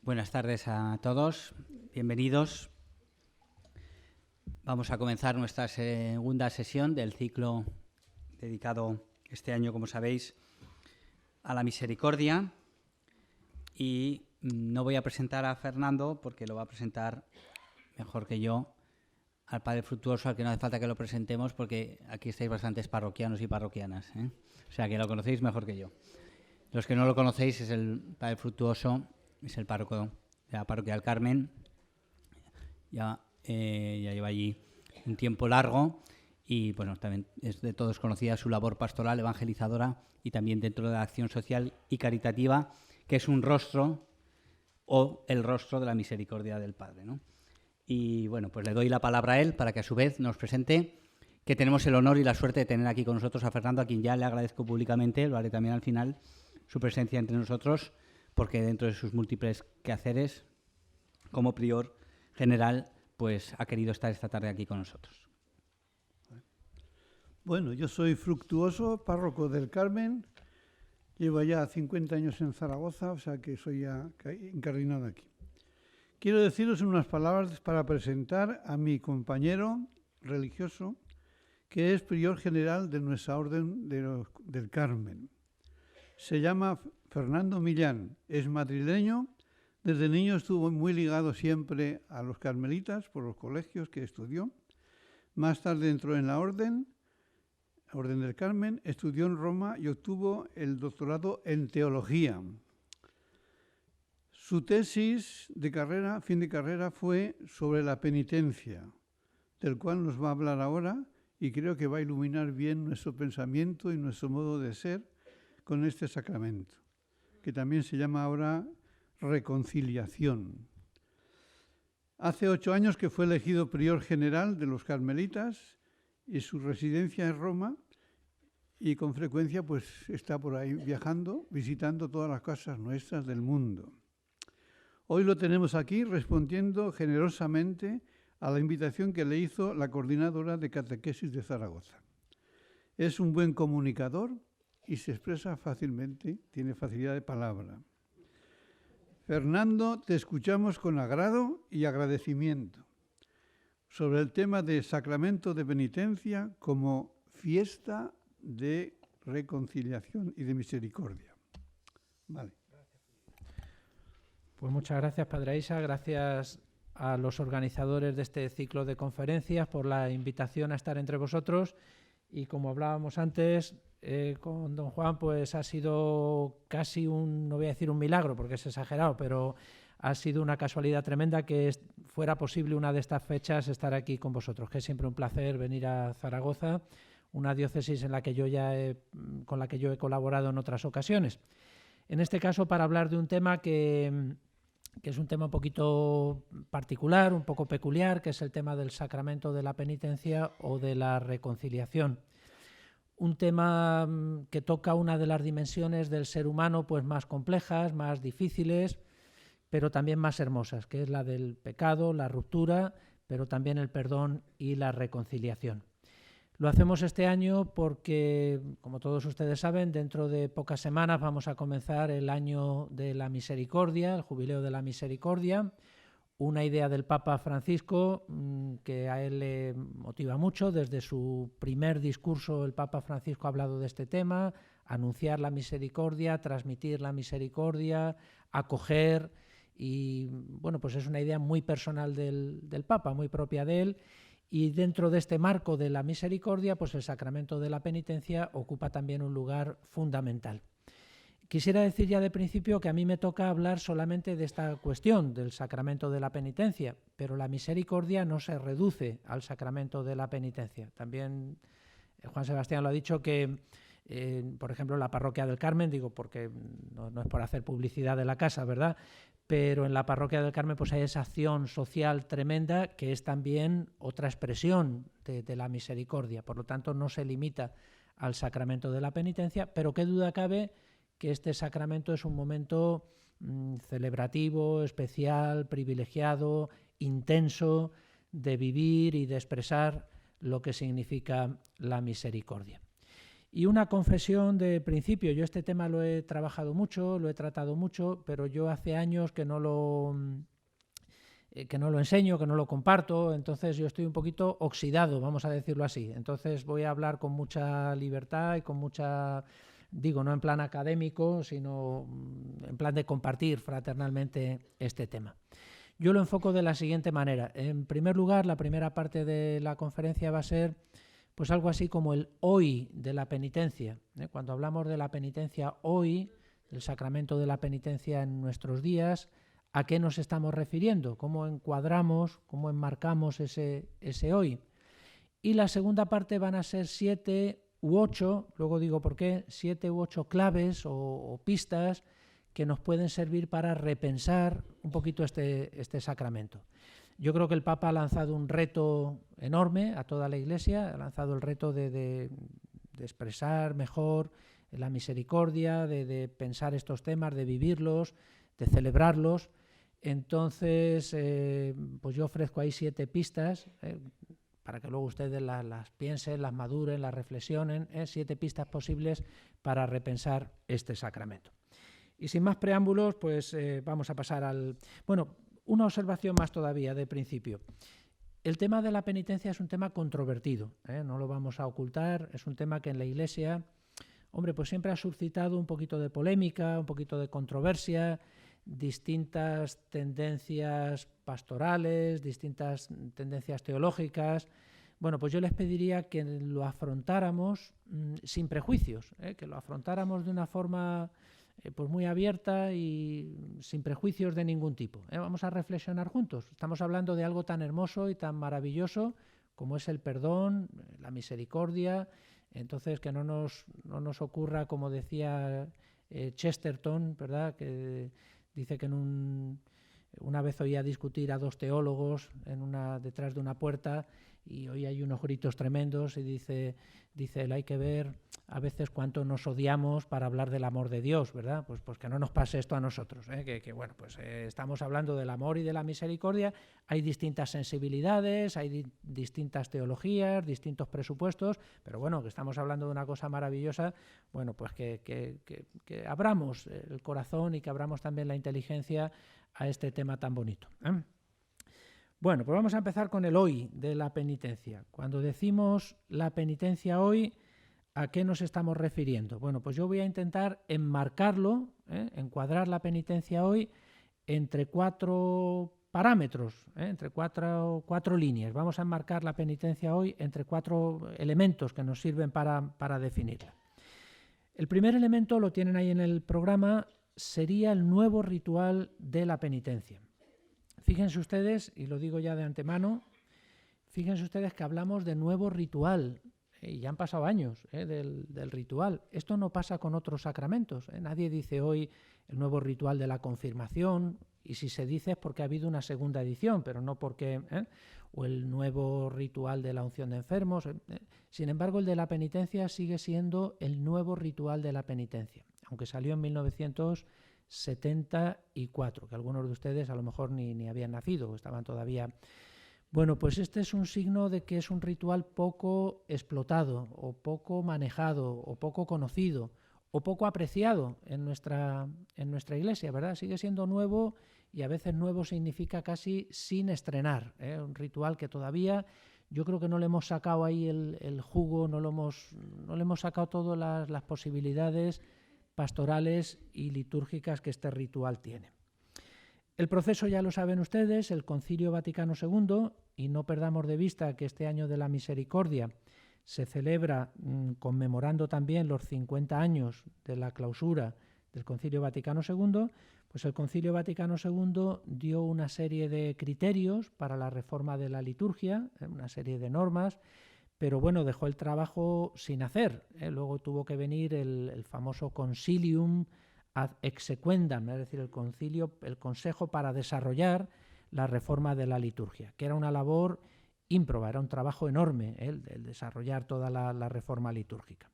Buenas tardes a todos, bienvenidos. Vamos a comenzar nuestra segunda sesión del ciclo dedicado este año, como sabéis, a la misericordia. Y no voy a presentar a Fernando porque lo va a presentar mejor que yo al Padre Fructuoso, al que no hace falta que lo presentemos porque aquí estáis bastantes parroquianos y parroquianas, ¿eh? O sea que lo conocéis mejor que yo. Los que no lo conocéis, es el Padre Fructuoso, es el párroco de la Parroquia del Carmen. Ya lleva allí un tiempo largo y bueno, también es de todos conocida su labor pastoral, evangelizadora y también dentro de la acción social y caritativa, que es un rostro o el rostro de la misericordia del Padre, ¿no? Y bueno, pues le doy la palabra a él para que a su vez nos presente, que tenemos el honor y la suerte de tener aquí con nosotros a Fernando, a quien ya le agradezco públicamente, lo haré también al final, su presencia entre nosotros, porque dentro de sus múltiples quehaceres como prior general, pues ha querido estar esta tarde aquí con nosotros. Bueno, yo soy Fructuoso, párroco del Carmen. Llevo ya 50 años en Zaragoza, o sea que soy ya incardinado aquí. Quiero deciros unas palabras para presentar a mi compañero religioso, que es prior general de nuestra orden del Carmen. Se llama Fernando Millán, es madrileño. Desde niño estuvo muy ligado siempre a los carmelitas por los colegios que estudió. Más tarde entró en la Orden del Carmen, estudió en Roma y obtuvo el doctorado en teología. Su tesis de carrera, fin de carrera, fue sobre la penitencia, del cual nos va a hablar ahora y creo que va a iluminar bien nuestro pensamiento y nuestro modo de ser con este sacramento, que también se llama ahora reconciliación. Hace 8 años que fue elegido prior general de los carmelitas y su residencia es Roma y con frecuencia pues está por ahí viajando, visitando todas las casas nuestras del mundo. Hoy lo tenemos aquí respondiendo generosamente a la invitación que le hizo la coordinadora de catequesis de Zaragoza. Es un buen comunicador y se expresa fácilmente, tiene facilidad de palabra. Fernando, te escuchamos con agrado y agradecimiento sobre el tema de sacramento de penitencia como fiesta de reconciliación y de misericordia. Vale. Pues muchas gracias, Padre Isa, gracias a los organizadores de este ciclo de conferencias por la invitación a estar entre vosotros y como hablábamos antes con don Juan, pues ha sido casi no voy a decir un milagro porque es exagerado, pero ha sido una casualidad tremenda que fuera posible una de estas fechas estar aquí con vosotros, que es siempre un placer venir a Zaragoza, una diócesis en la que con la que yo he colaborado en otras ocasiones. En este caso para hablar de un tema que es un tema un poquito particular, un poco peculiar, que es el tema del sacramento de la penitencia o de la reconciliación. Un tema que toca una de las dimensiones del ser humano pues más complejas, más difíciles, pero también más hermosas, que es la del pecado, la ruptura, pero también el perdón y la reconciliación. Lo hacemos este año porque, como todos ustedes saben, dentro de pocas semanas vamos a comenzar el año de la misericordia, el jubileo de la misericordia, una idea del Papa Francisco que a él le motiva mucho. Desde su primer discurso el Papa Francisco ha hablado de este tema, anunciar la misericordia, transmitir la misericordia, acoger y bueno, pues es una idea muy personal del Papa, muy propia de él. Y dentro de este marco de la misericordia, pues el sacramento de la penitencia ocupa también un lugar fundamental. Quisiera decir ya de principio que a mí me toca hablar solamente de esta cuestión del sacramento de la penitencia, pero la misericordia no se reduce al sacramento de la penitencia. También Juan Sebastián lo ha dicho que, por ejemplo, la parroquia del Carmen, digo porque no es por hacer publicidad de la casa, ¿verdad?, pero en la parroquia del Carmen pues hay esa acción social tremenda que es también otra expresión de la misericordia. Por lo tanto, no se limita al sacramento de la penitencia, pero qué duda cabe que este sacramento es un momento celebrativo, especial, privilegiado, intenso, de vivir y de expresar lo que significa la misericordia. Y una confesión de principio. Yo este tema lo he trabajado mucho, lo he tratado mucho, pero yo hace años que no lo enseño, que no lo comparto, entonces yo estoy un poquito oxidado, vamos a decirlo así. Entonces voy a hablar con mucha libertad y con mucha, digo, no en plan académico, sino en plan de compartir fraternalmente este tema. Yo lo enfoco de la siguiente manera. En primer lugar, la primera parte de la conferencia va a ser pues algo así como el hoy de la penitencia. Cuando hablamos de la penitencia hoy, el sacramento de la penitencia en nuestros días, ¿a qué nos estamos refiriendo? ¿Cómo encuadramos, cómo enmarcamos ese hoy? Y la segunda parte van a ser 7 u 8, luego digo por qué, 7 u 8 claves o pistas que nos pueden servir para repensar un poquito este sacramento. Yo creo que el Papa ha lanzado un reto enorme a toda la Iglesia, ha lanzado el reto de expresar mejor la misericordia, de pensar estos temas, de vivirlos, de celebrarlos. Entonces, pues yo ofrezco ahí 7 pistas para que luego ustedes las piensen, las maduren, las reflexionen, 7 pistas posibles para repensar este sacramento. Y sin más preámbulos, pues vamos a pasar al... Bueno, una observación más todavía de principio. El tema de la penitencia es un tema controvertido, no lo vamos a ocultar, es un tema que en la Iglesia, hombre, pues siempre ha suscitado un poquito de polémica, un poquito de controversia, distintas tendencias pastorales, distintas tendencias teológicas. Bueno, pues yo les pediría que lo afrontáramos sin prejuicios, que lo afrontáramos de una forma pues muy abierta y sin prejuicios de ningún tipo. Vamos a reflexionar juntos. Estamos hablando de algo tan hermoso y tan maravilloso como es el perdón, la misericordia. Entonces, que no nos ocurra, como decía Chesterton, ¿verdad?, que dice que una vez oía discutir a 2 teólogos detrás de una puerta y hoy hay unos gritos tremendos y dice él, hay que ver a veces cuánto nos odiamos para hablar del amor de Dios, ¿verdad? Pues que no nos pase esto a nosotros, que bueno, pues estamos hablando del amor y de la misericordia, hay distintas sensibilidades, hay distintas teologías, distintos presupuestos, pero bueno, que estamos hablando de una cosa maravillosa, bueno, pues que abramos el corazón y que abramos también la inteligencia a este tema tan bonito. Bueno, pues vamos a empezar con el hoy de la penitencia. Cuando decimos la penitencia hoy, ¿a qué nos estamos refiriendo? Bueno, pues yo voy a intentar enmarcarlo, encuadrar la penitencia hoy entre 4 parámetros, entre cuatro líneas. Vamos a enmarcar la penitencia hoy entre 4 elementos que nos sirven para definirla. El primer elemento, lo tienen ahí en el programa, sería el nuevo ritual de la penitencia. Fíjense ustedes, y lo digo ya de antemano, fíjense ustedes que hablamos de nuevo ritual, y ya han pasado años del ritual. Esto no pasa con otros sacramentos. Nadie dice hoy el nuevo ritual de la confirmación, y si se dice es porque ha habido una segunda edición, pero no porque... o el nuevo ritual de la unción de enfermos. Sin embargo, el de la penitencia sigue siendo el nuevo ritual de la penitencia, aunque salió en 1974, que algunos de ustedes a lo mejor ni habían nacido, estaban todavía... Bueno, pues este es un signo de que es un ritual poco explotado, o poco manejado, o poco conocido, o poco apreciado en nuestra Iglesia, ¿verdad? Sigue siendo nuevo, y a veces nuevo significa casi sin estrenar, un ritual que todavía yo creo que no le hemos sacado ahí el jugo, no le hemos sacado todas las posibilidades pastorales y litúrgicas que este ritual tiene. El proceso ya lo saben ustedes, el Concilio Vaticano II, y no perdamos de vista que este año de la misericordia se celebra conmemorando también los 50 años de la clausura del Concilio Vaticano II, pues el Concilio Vaticano II dio una serie de criterios para la reforma de la liturgia, una serie de normas, pero bueno, dejó el trabajo sin hacer. Luego tuvo que venir el famoso Concilium ad exequendam, es decir, el consejo para desarrollar la reforma de la liturgia, que era una labor ímproba, era un trabajo enorme el desarrollar toda la reforma litúrgica.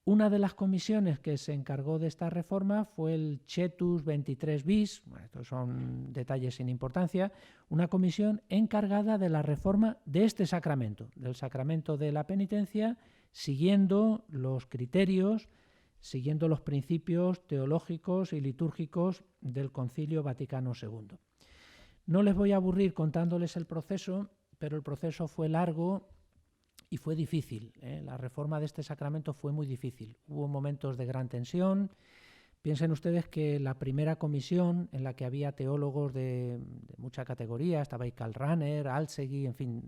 Una de las comisiones que se encargó de esta reforma fue el Cetus 23 bis, bueno, estos son detalles sin importancia, una comisión encargada de la reforma de este sacramento, del sacramento de la penitencia, siguiendo los criterios, siguiendo los principios teológicos y litúrgicos del Concilio Vaticano II. No les voy a aburrir contándoles el proceso, pero el proceso fue largo y fue difícil. La reforma de este sacramento fue muy difícil. Hubo momentos de gran tensión. Piensen ustedes que la primera comisión en la que había teólogos de mucha categoría, estaba ahí Karl Rahner, Alsegui, en fin,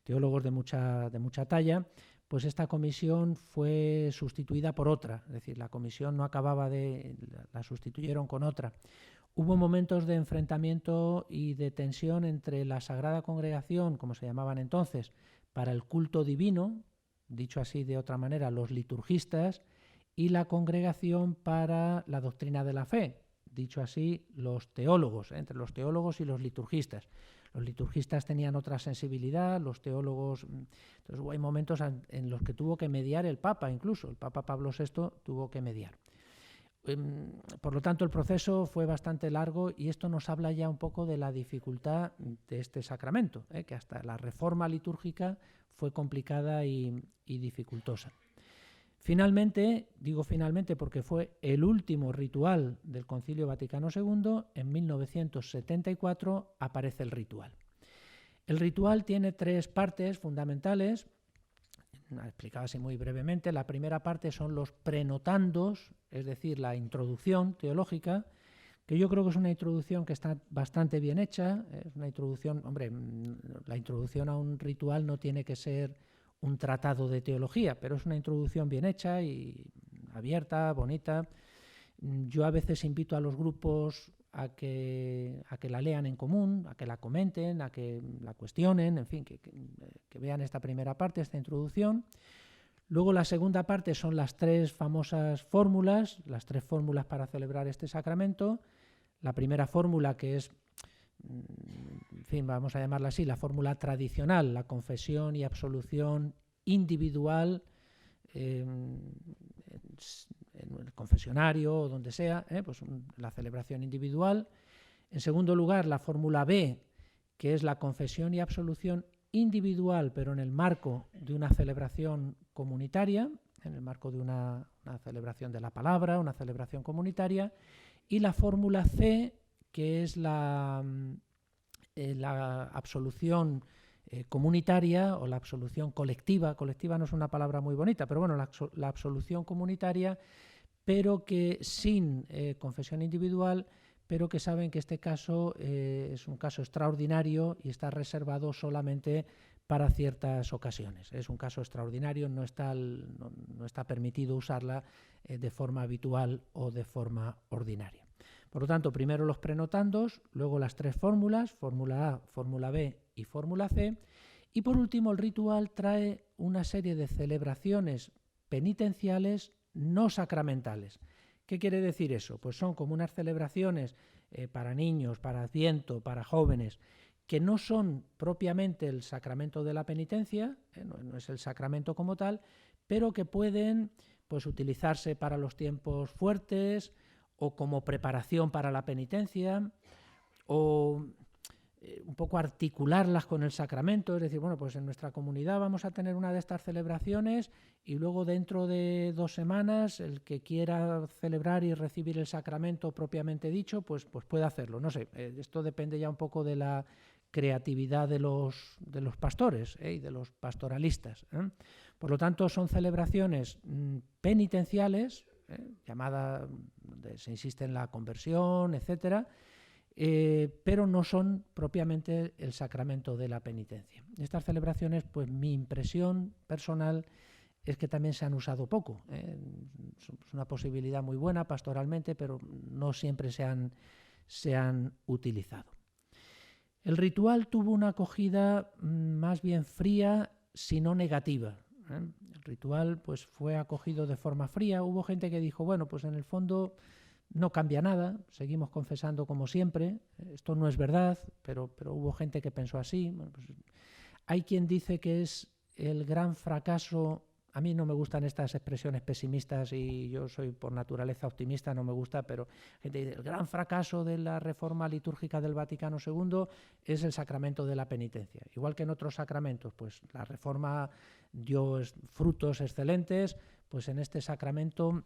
teólogos de mucha talla, pues esta comisión fue sustituida por otra, es decir, la comisión no acababa la sustituyeron con otra. Hubo momentos de enfrentamiento y de tensión entre la Sagrada Congregación, como se llamaban entonces, para el culto divino, dicho así de otra manera, los liturgistas, y la Congregación para la doctrina de la fe, dicho así, los teólogos, entre los teólogos y los liturgistas. Los liturgistas tenían otra sensibilidad, los teólogos... Entonces hay momentos en los que tuvo que mediar el Papa, incluso el Papa Pablo VI tuvo que mediar. Por lo tanto, el proceso fue bastante largo y esto nos habla ya un poco de la dificultad de este sacramento, que hasta la reforma litúrgica fue complicada y dificultosa. Finalmente, digo finalmente porque fue el último ritual del Concilio Vaticano II, en 1974 aparece el ritual. El ritual tiene 3 partes fundamentales, explicado así muy brevemente. La primera parte son los prenotandos, es decir, la introducción teológica, que yo creo que es una introducción que está bastante bien hecha. Es una introducción, hombre, la introducción a un ritual no tiene que ser un tratado de teología, pero es una introducción bien hecha y abierta, bonita. Yo a veces invito a los grupos a que la lean en común, a que la comenten, a que la cuestionen, en fin, que vean esta primera parte, esta introducción. Luego la segunda parte son las 3 famosas fórmulas, las 3 fórmulas para celebrar este sacramento. La primera fórmula, que es, en fin, vamos a llamarla así, la fórmula tradicional, la confesión y absolución individual en el confesionario o donde sea, pues la celebración individual. En segundo lugar, la fórmula B, que es la confesión y absolución individual, pero en el marco de una celebración comunitaria, en el marco de una celebración de la palabra, una celebración comunitaria. Y la fórmula C, que es la absolución comunitaria o la absolución colectiva. Colectiva no es una palabra muy bonita, pero bueno, la absolución comunitaria, pero que sin confesión individual, pero que saben que este caso es un caso extraordinario y está reservado solamente para ciertas ocasiones. Es un caso extraordinario, no está permitido usarla de forma habitual o de forma ordinaria. Por lo tanto, primero los prenotandos, luego las 3 fórmulas, fórmula A, fórmula B y fórmula C, y por último el ritual trae una serie de celebraciones penitenciales no sacramentales. ¿Qué quiere decir eso? Pues son como unas celebraciones para niños, para Adviento, para jóvenes, que no son propiamente el sacramento de la penitencia, no es el sacramento como tal, pero que pueden pues, utilizarse para los tiempos fuertes o como preparación para la penitencia, o un poco articularlas con el sacramento, es decir, bueno, pues en nuestra comunidad vamos a tener una de estas celebraciones y luego dentro de 2 semanas el que quiera celebrar y recibir el sacramento propiamente dicho, pues puede hacerlo. No sé, esto depende ya un poco de la creatividad de los pastores y de los pastoralistas. Por lo tanto, son celebraciones penitenciales, llamada, donde se insiste en la conversión, etcétera, pero no son propiamente el sacramento de la penitencia. Estas celebraciones, pues mi impresión personal es que también se han usado poco. Es una posibilidad muy buena pastoralmente, pero no siempre se han utilizado. El ritual tuvo una acogida más bien fría, si no negativa. El ritual pues, fue acogido de forma fría. Hubo gente que dijo, bueno, pues en el fondo no cambia nada, seguimos confesando como siempre. Esto no es verdad, pero hubo gente que pensó así. Bueno, pues, hay quien dice que es el gran fracaso a mí no me gustan estas expresiones pesimistas y yo soy por naturaleza optimista, no me gusta, pero gente dice, el gran fracaso de la reforma litúrgica del Vaticano II es el sacramento de la penitencia. Igual que en otros sacramentos, pues la reforma dio frutos excelentes, pues en este sacramento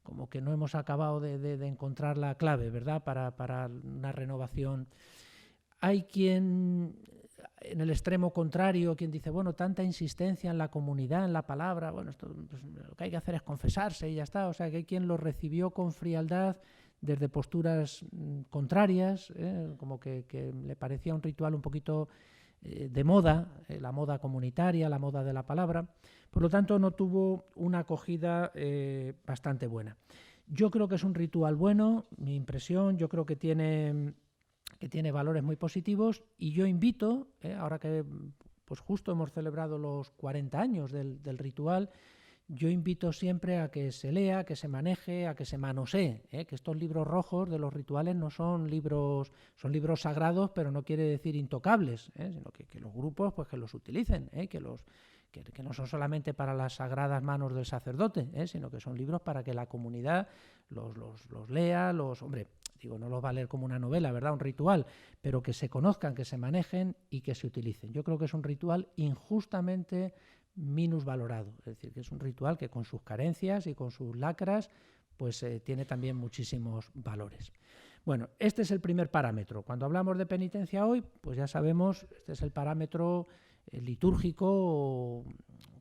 como que no hemos acabado de encontrar la clave, ¿verdad?, para una renovación. Hay quien, en el extremo contrario, quien dice, bueno, tanta insistencia en la comunidad, en la palabra, bueno, esto, pues, lo que hay que hacer es confesarse y ya está. O sea, que hay quien lo recibió con frialdad desde posturas contrarias, como que le parecía un ritual un poquito de moda, la moda comunitaria, la moda de la palabra. Por lo tanto, no tuvo una acogida bastante buena. Yo creo que es un ritual bueno, mi impresión, yo creo que tiene valores muy positivos, y yo invito, ahora que pues justo hemos celebrado los 40 años del ritual, yo invito siempre a que se lea, que se maneje, a que se manosee, que estos libros rojos de los rituales no son libros, son libros sagrados, pero no quiere decir intocables, sino que los grupos pues que los utilicen, que no son solamente para las sagradas manos del sacerdote, sino que son libros para que la comunidad los lea, hombre, digo, no los va a leer como una novela, ¿verdad?, un ritual, pero que se conozcan, que se manejen y que se utilicen. Yo creo que es un ritual injustamente minusvalorado, es decir, que es un ritual que con sus carencias y con sus lacras pues tiene también muchísimos valores. Bueno, este es el primer parámetro. Cuando hablamos de penitencia hoy, pues ya sabemos, este es el parámetro litúrgico o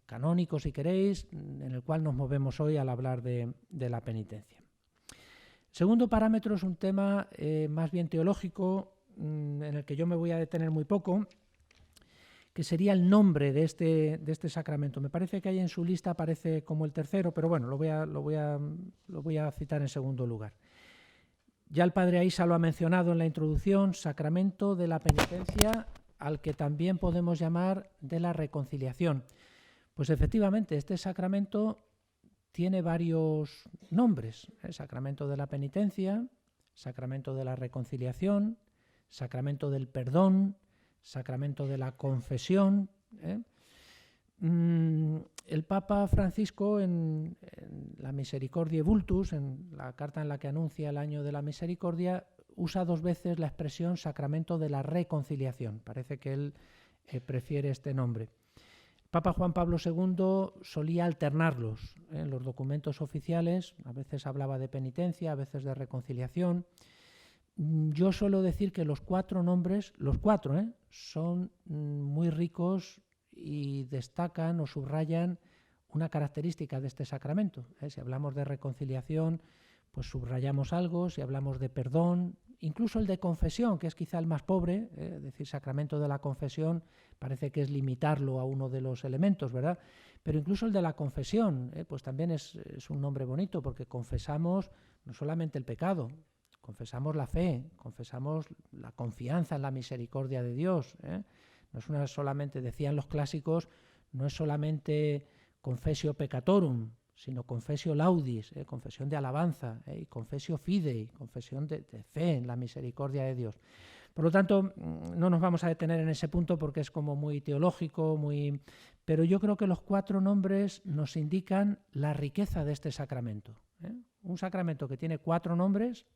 canónico, si queréis, en el cual nos movemos hoy al hablar de la penitencia. Segundo parámetro es un tema más bien teológico, en el que yo me voy a detener muy poco, que sería el nombre de este sacramento. Me parece que ahí en su lista aparece como el tercero, pero bueno, lo voy a citar en segundo lugar. Ya el padre Aisa lo ha mencionado en la introducción, sacramento de la penitencia, al que también podemos llamar de la reconciliación. Pues efectivamente, este sacramento tiene varios nombres: sacramento de la penitencia, sacramento de la reconciliación, sacramento del perdón, sacramento de la confesión. El Papa Francisco en la Misericordiae Vultus, en la carta en la que anuncia el año de la misericordia, usa 2 veces la expresión sacramento de la reconciliación. Parece que él prefiere este nombre. Papa Juan Pablo II solía alternarlos en los documentos oficiales, a veces hablaba de penitencia, a veces de reconciliación. Yo suelo decir que los 4 nombres, son muy ricos y destacan o subrayan una característica de este sacramento. Si hablamos de reconciliación, pues subrayamos algo; si hablamos de perdón, incluso el de confesión, que es quizá el más pobre, es decir, sacramento de la confesión, parece que es limitarlo a uno de los elementos, ¿verdad? Pero incluso el de la confesión, pues también es un nombre bonito, porque confesamos no solamente el pecado, confesamos la fe, confesamos la confianza en la misericordia de Dios. No es solamente, decían los clásicos, no es solamente confessio peccatorum, sino confessio laudis, confesión de alabanza, y confessio fidei, confesión de fe en la misericordia de Dios. Por lo tanto, no nos vamos a detener en ese punto porque es como muy teológico, pero yo creo que los 4 nombres nos indican la riqueza de este sacramento. Un sacramento que tiene 4 nombres,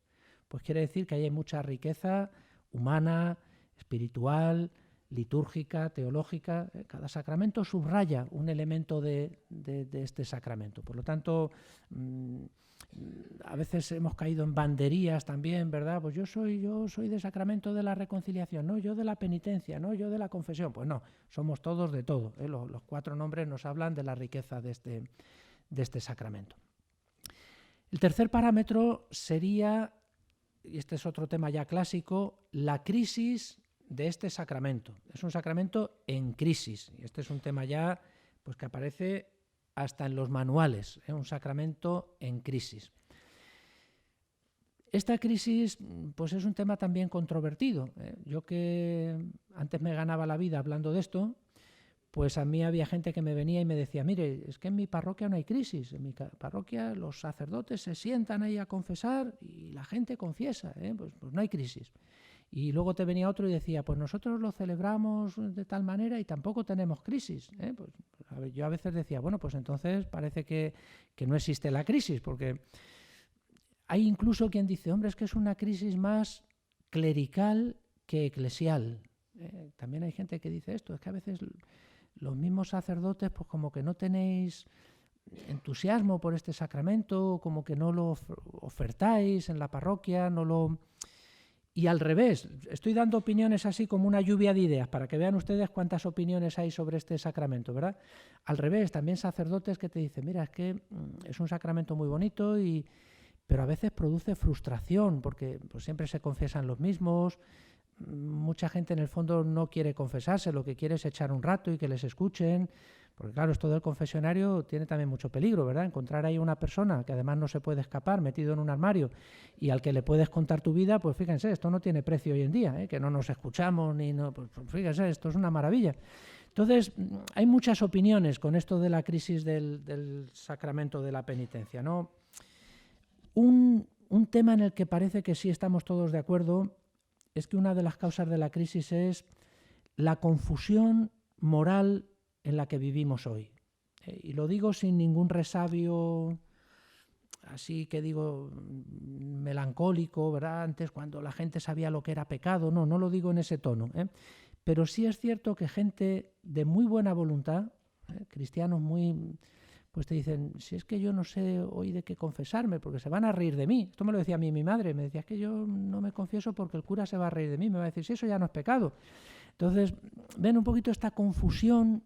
pues quiere decir que hay mucha riqueza humana, espiritual, litúrgica, teológica. Cada sacramento subraya un elemento de este sacramento. Por lo tanto, a veces hemos caído en banderías también, ¿verdad? Pues yo soy de sacramento de la reconciliación, no, yo de la penitencia, no, yo de la confesión. Pues no, somos todos de todo. Los 4 nombres nos hablan de la riqueza de este sacramento. El tercer parámetro sería, y este es otro tema ya clásico, la crisis de este sacramento. Es un sacramento en crisis, y este es un tema ya pues que aparece hasta en los manuales, un sacramento en crisis. Esta crisis pues es un tema también controvertido. Yo, que antes me ganaba la vida hablando de esto, pues a mí había gente que me venía y me decía, mire, es que en mi parroquia no hay crisis, en mi parroquia los sacerdotes se sientan ahí a confesar y la gente confiesa, pues no hay crisis. Y luego te venía otro y decía, pues nosotros lo celebramos de tal manera y tampoco tenemos crisis. Pues Yo a veces decía, bueno, pues entonces parece que no existe la crisis, porque hay incluso quien dice, hombre, es que es una crisis más clerical que eclesial. También hay gente que dice esto, es que a veces los mismos sacerdotes pues como que no tenéis entusiasmo por este sacramento, como que no lo ofertáis en la parroquia, no lo... Y al revés, estoy dando opiniones así como una lluvia de ideas para que vean ustedes cuántas opiniones hay sobre este sacramento, ¿verdad? Al revés, también sacerdotes que te dicen, mira, es que es un sacramento muy bonito, pero a veces produce frustración porque pues, siempre se confiesan los mismos, mucha gente en el fondo no quiere confesarse, lo que quiere es echar un rato y que les escuchen, porque claro, esto del confesionario tiene también mucho peligro, ¿verdad? Encontrar ahí una persona que además no se puede escapar, metido en un armario, y al que le puedes contar tu vida, pues fíjense, esto no tiene precio hoy en día, que no nos escuchamos, pues fíjense, esto es una maravilla. Entonces, hay muchas opiniones con esto de la crisis del sacramento de la penitencia, ¿no? Un tema en el que parece que sí estamos todos de acuerdo es que una de las causas de la crisis es la confusión moral en la que vivimos hoy. Y lo digo sin ningún resabio, así que digo, melancólico, ¿verdad? Antes cuando la gente sabía lo que era pecado, no lo digo en ese tono, pero sí es cierto que gente de muy buena voluntad, cristianos muy... pues te dicen, si es que yo no sé hoy de qué confesarme, porque se van a reír de mí. Esto me lo decía a mí mi madre, me decía, es que yo no me confieso porque el cura se va a reír de mí, me va a decir, si eso ya no es pecado. Entonces, ven un poquito esta confusión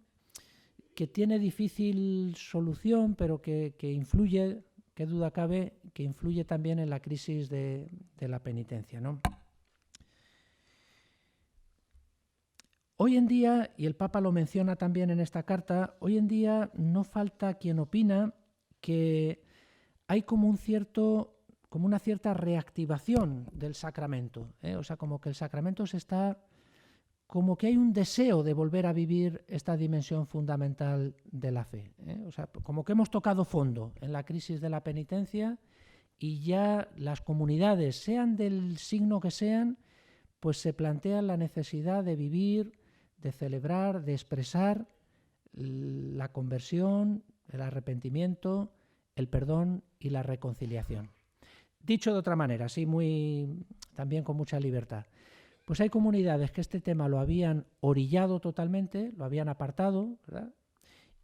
que tiene difícil solución, pero que influye, qué duda cabe, que influye también en la crisis de la penitencia, ¿no? Hoy en día, y el Papa lo menciona también en esta carta, hoy en día no falta quien opina que hay como una cierta reactivación del sacramento, o sea, como que el sacramento como que hay un deseo de volver a vivir esta dimensión fundamental de la fe, o sea, como que hemos tocado fondo en la crisis de la penitencia y ya las comunidades, sean del signo que sean, pues se plantean la necesidad de vivir, de celebrar, de expresar la conversión, el arrepentimiento, el perdón y la reconciliación. Dicho de otra manera, sí, también con mucha libertad. Pues hay comunidades que este tema lo habían orillado totalmente, lo habían apartado, ¿verdad?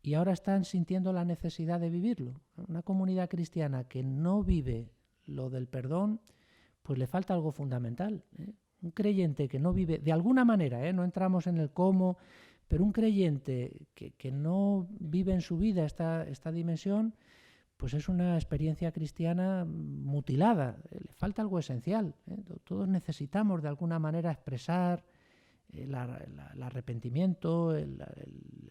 Y ahora están sintiendo la necesidad de vivirlo. Una comunidad cristiana que no vive lo del perdón, pues le falta algo fundamental, Un creyente que no vive, de alguna manera, no entramos en el cómo, pero un creyente que no vive en su vida esta dimensión, pues es una experiencia cristiana mutilada, le falta algo esencial. Todos necesitamos de alguna manera expresar el arrepentimiento, el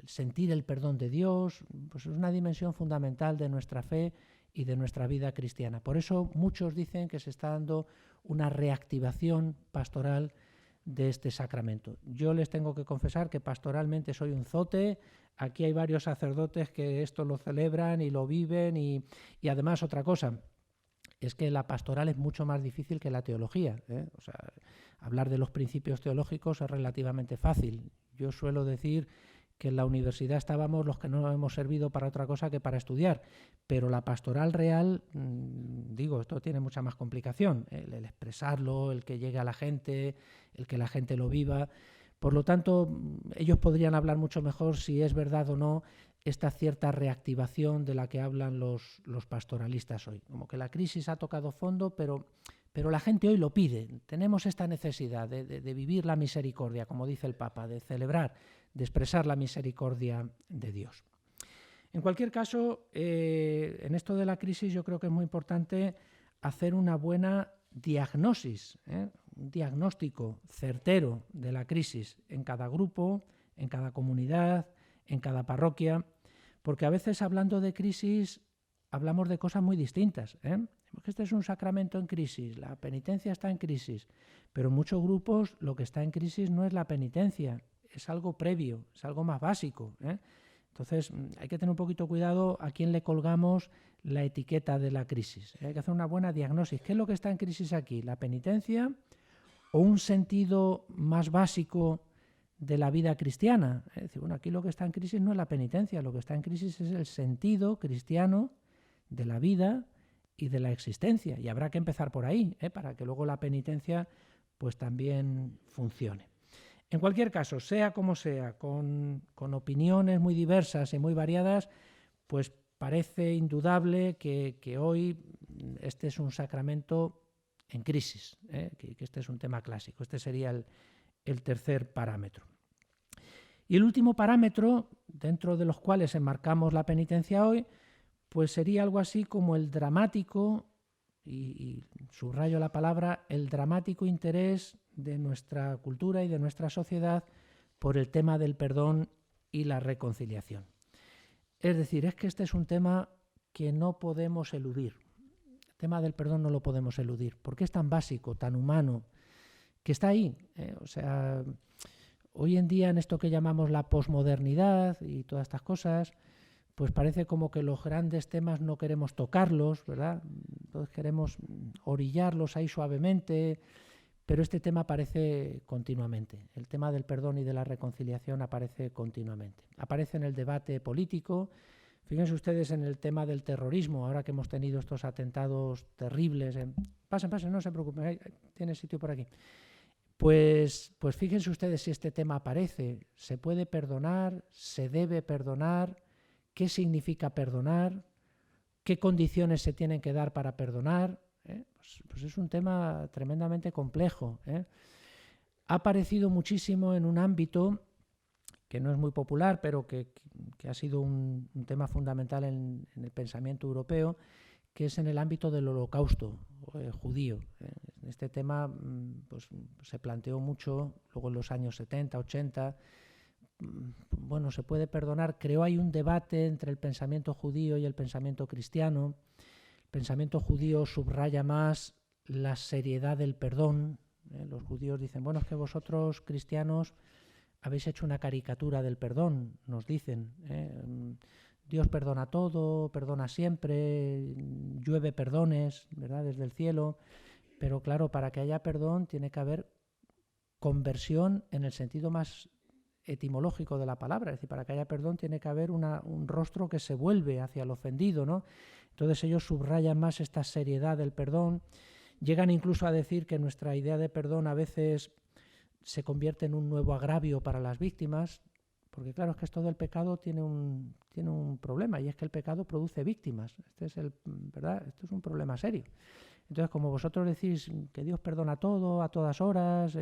sentir el perdón de Dios, pues es una dimensión fundamental de nuestra fe y de nuestra vida cristiana. Por eso muchos dicen que se está dando una reactivación pastoral de este sacramento. Yo les tengo que confesar que pastoralmente soy un zote. Aquí hay varios sacerdotes que esto lo celebran y lo viven y además otra cosa es que la pastoral es mucho más difícil que la teología, O sea, hablar de los principios teológicos es relativamente fácil. Yo suelo decir que en la universidad estábamos los que no hemos servido para otra cosa que para estudiar, pero la pastoral real, esto tiene mucha más complicación, el expresarlo, el que llegue a la gente, el que la gente lo viva. Por lo tanto, ellos podrían hablar mucho mejor si es verdad o no esta cierta reactivación de la que hablan los pastoralistas hoy. Como que la crisis ha tocado fondo, pero la gente hoy lo pide. Tenemos esta necesidad de vivir la misericordia, como dice el Papa, de celebrar, de expresar la misericordia de Dios. En cualquier caso, en esto de la crisis yo creo que es muy importante hacer una buena diagnosis, un diagnóstico certero de la crisis en cada grupo, en cada comunidad, en cada parroquia, porque a veces hablando de crisis hablamos de cosas muy distintas, Porque este es un sacramento en crisis, la penitencia está en crisis, pero en muchos grupos lo que está en crisis no es la penitencia, es algo previo, es algo más básico, Entonces hay que tener un poquito cuidado a quién le colgamos la etiqueta de la crisis. Hay que hacer una buena diagnosis. ¿Qué es lo que está en crisis aquí? ¿La penitencia o un sentido más básico de la vida cristiana. Es decir, bueno, aquí lo que está en crisis no es la penitencia, lo que está en crisis es el sentido cristiano de la vida y de la existencia. Y habrá que empezar por ahí, para que luego la penitencia pues también funcione. En cualquier caso, sea como sea, con opiniones muy diversas y muy variadas, pues parece indudable que hoy este es un sacramento en crisis, que este es un tema clásico. Este sería el tercer parámetro. Y el último parámetro, dentro de los cuales enmarcamos la penitencia hoy, pues sería algo así como el dramático, y subrayo la palabra, el dramático interés de nuestra cultura y de nuestra sociedad por el tema del perdón y la reconciliación. Es decir, es que este es un tema que no podemos eludir. El tema del perdón no lo podemos eludir, porque es tan básico, tan humano, que está ahí. O sea, hoy en día en esto que llamamos la posmodernidad y todas estas cosas, pues parece como que los grandes temas no queremos tocarlos, ¿verdad? Entonces queremos orillarlos ahí suavemente, pero este tema aparece continuamente. El tema del perdón y de la reconciliación aparece continuamente. Aparece en el debate político. Fíjense ustedes en el tema del terrorismo, ahora que hemos tenido estos atentados terribles. Pasen, no se preocupen, tiene sitio por aquí. Pues fíjense ustedes si este tema aparece. ¿Se puede perdonar? ¿Se debe perdonar? ¿Qué significa perdonar? ¿Qué condiciones se tienen que dar para perdonar? Pues es un tema tremendamente complejo. Ha aparecido muchísimo en un ámbito que no es muy popular, pero que ha sido un tema fundamental en el pensamiento europeo, que es en el ámbito del holocausto judío. Este tema pues, se planteó mucho luego en los años 70, 80. Bueno, se puede perdonar. Creo hay un debate entre el pensamiento judío y el pensamiento cristiano. El pensamiento judío subraya más la seriedad del perdón. Los judíos dicen, bueno, es que vosotros, cristianos, habéis hecho una caricatura del perdón, nos dicen. Dios perdona todo, perdona siempre, llueve perdones, ¿verdad?, desde el cielo. Pero claro, para que haya perdón tiene que haber conversión en el sentido más etimológico de la palabra. Es decir, para que haya perdón tiene que haber un rostro que se vuelve hacia el ofendido, ¿no? Entonces ellos subrayan más esta seriedad del perdón. Llegan incluso a decir que nuestra idea de perdón a veces se convierte en un nuevo agravio para las víctimas, porque claro, es que esto del pecado tiene un problema, y es que el pecado produce víctimas. ¿Verdad? Esto es un problema serio. Entonces, como vosotros decís que Dios perdona todo, a todas horas,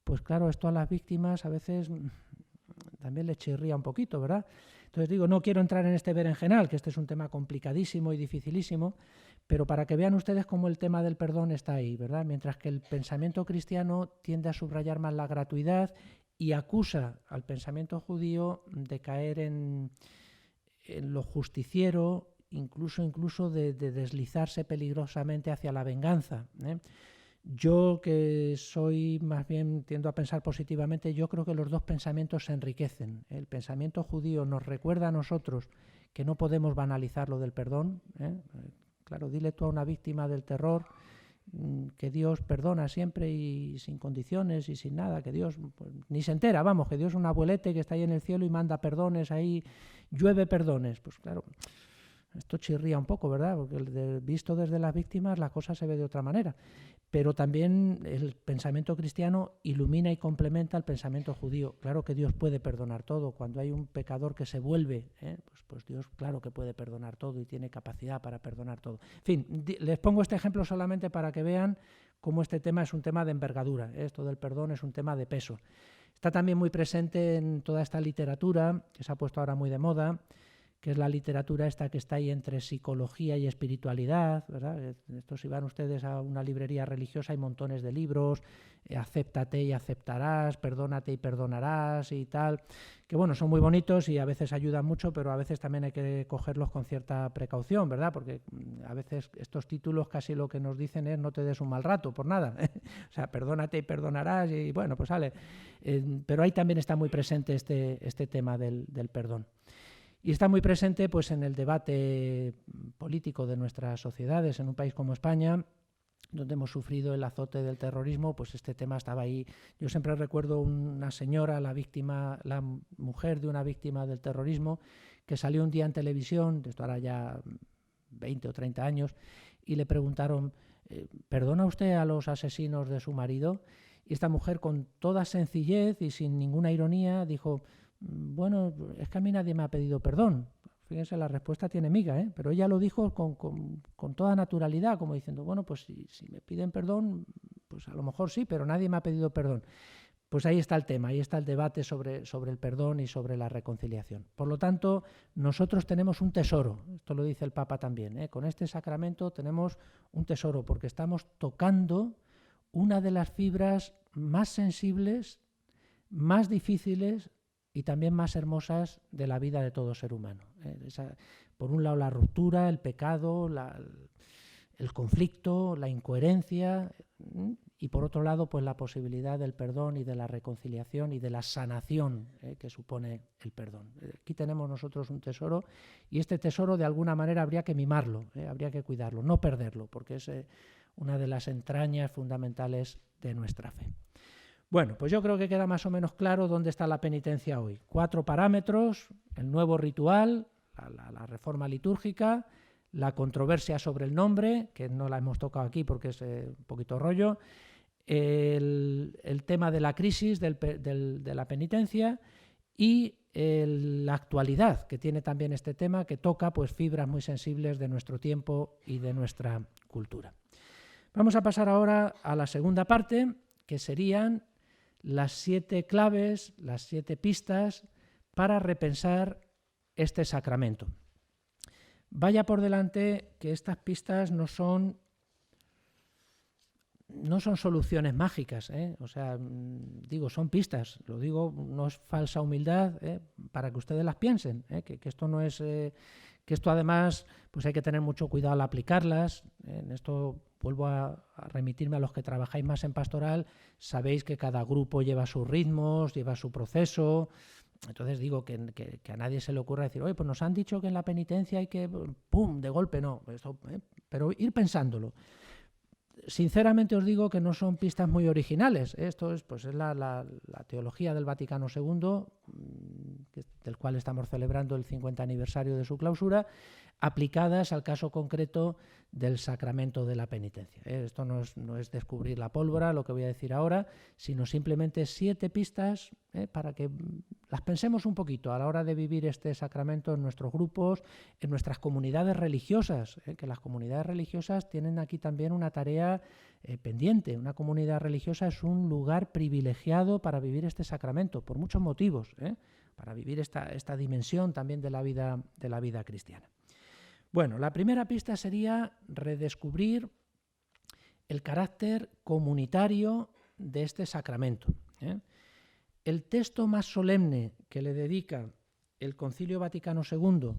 pues claro, esto a las víctimas a veces también les chirría un poquito, ¿verdad? Entonces digo, no quiero entrar en este berenjenal, que este es un tema complicadísimo y dificilísimo, pero para que vean ustedes cómo el tema del perdón está ahí, ¿verdad? Mientras que el pensamiento cristiano tiende a subrayar más la gratuidad y acusa al pensamiento judío de caer en lo justiciero, incluso de deslizarse peligrosamente hacia la venganza, Yo, que soy más bien, tiendo a pensar positivamente, yo creo que los dos pensamientos se enriquecen. El pensamiento judío nos recuerda a nosotros que no podemos banalizar lo del perdón. Claro, dile tú a una víctima del terror que Dios perdona siempre y sin condiciones y sin nada, que Dios pues, ni se entera, vamos, que Dios es un abuelete que está ahí en el cielo y manda perdones ahí, llueve perdones. Pues claro, esto chirría un poco, ¿verdad? Porque visto desde las víctimas la cosa se ve de otra manera. Pero también el pensamiento cristiano ilumina y complementa el pensamiento judío. Claro que Dios puede perdonar todo. Cuando hay un pecador que se vuelve, pues Dios claro que puede perdonar todo y tiene capacidad para perdonar todo. En fin, les pongo este ejemplo solamente para que vean cómo este tema es un tema de envergadura. Esto del perdón es un tema de peso. Está también muy presente en toda esta literatura que se ha puesto ahora muy de moda, que es la literatura esta que está ahí entre psicología y espiritualidad, ¿verdad? Esto, si van ustedes a una librería religiosa, hay montones de libros, acéptate y aceptarás, perdónate y perdonarás y tal, que bueno, son muy bonitos y a veces ayudan mucho, pero a veces también hay que cogerlos con cierta precaución, ¿verdad? Porque a veces estos títulos casi lo que nos dicen es no te des un mal rato por nada, o sea, perdónate y perdonarás y bueno, pues sale. Pero ahí también está muy presente este tema del perdón. Y está muy presente pues, en el debate político de nuestras sociedades. En un país como España, donde hemos sufrido el azote del terrorismo, pues este tema estaba ahí. Yo siempre recuerdo una señora, la mujer de una víctima del terrorismo, que salió un día en televisión, esto ahora ya 20 o 30 años, y le preguntaron, ¿perdona usted a los asesinos de su marido? Y esta mujer, con toda sencillez y sin ninguna ironía, dijo, bueno, es que a mí nadie me ha pedido perdón. Fíjense, la respuesta tiene miga, pero ella lo dijo con toda naturalidad, como diciendo, bueno, pues si me piden perdón, pues a lo mejor sí, pero nadie me ha pedido perdón. Pues ahí está el tema, ahí está el debate sobre el perdón y sobre la reconciliación. Por lo tanto, nosotros tenemos un tesoro, esto lo dice el Papa también, con este sacramento tenemos un tesoro, porque estamos tocando una de las fibras más sensibles, más difíciles y también más hermosas de la vida de todo ser humano. Por un lado la ruptura, el pecado, el conflicto, la incoherencia, y por otro lado pues la posibilidad del perdón y de la reconciliación y de la sanación que supone el perdón. Aquí tenemos nosotros un tesoro, y este tesoro de alguna manera habría que mimarlo, habría que cuidarlo, no perderlo, porque es una de las entrañas fundamentales de nuestra fe. Bueno, pues yo creo que queda más o menos claro dónde está la penitencia hoy. 4 parámetros: el nuevo ritual, la reforma litúrgica, la controversia sobre el nombre, que no la hemos tocado aquí porque es un poquito rollo, el tema de la crisis de la penitencia y la actualidad que tiene también este tema, que toca pues fibras muy sensibles de nuestro tiempo y de nuestra cultura. Vamos a pasar ahora a la segunda parte, que serían las 7 claves, las 7 pistas para repensar este sacramento. Vaya por delante que estas pistas no son soluciones mágicas, o sea, digo, son pistas, lo digo, no es falsa humildad, para que ustedes las piensen, que esto no es, que esto además, pues hay que tener mucho cuidado al aplicarlas. En esto vuelvo a remitirme a los que trabajáis más en pastoral, sabéis que cada grupo lleva sus ritmos, lleva su proceso. Entonces digo que a nadie se le ocurra decir, oye, pues nos han dicho que en la penitencia hay que, ¡pum!, de golpe, no, esto, pero ir pensándolo. Sinceramente os digo que no son pistas muy originales. Esto es, pues, es la teología del Vaticano II, del cual estamos celebrando el 50 aniversario de su clausura, aplicadas al caso concreto del sacramento de la penitencia. Esto no es descubrir la pólvora, lo que voy a decir ahora, sino simplemente 7 pistas para que las pensemos un poquito a la hora de vivir este sacramento en nuestros grupos, en nuestras comunidades religiosas, que las comunidades religiosas tienen aquí también una tarea pendiente. Una comunidad religiosa es un lugar privilegiado para vivir este sacramento, por muchos motivos, para vivir esta dimensión también de la vida cristiana. Bueno, la primera pista sería redescubrir el carácter comunitario de este sacramento. El texto más solemne que le dedica el Concilio Vaticano II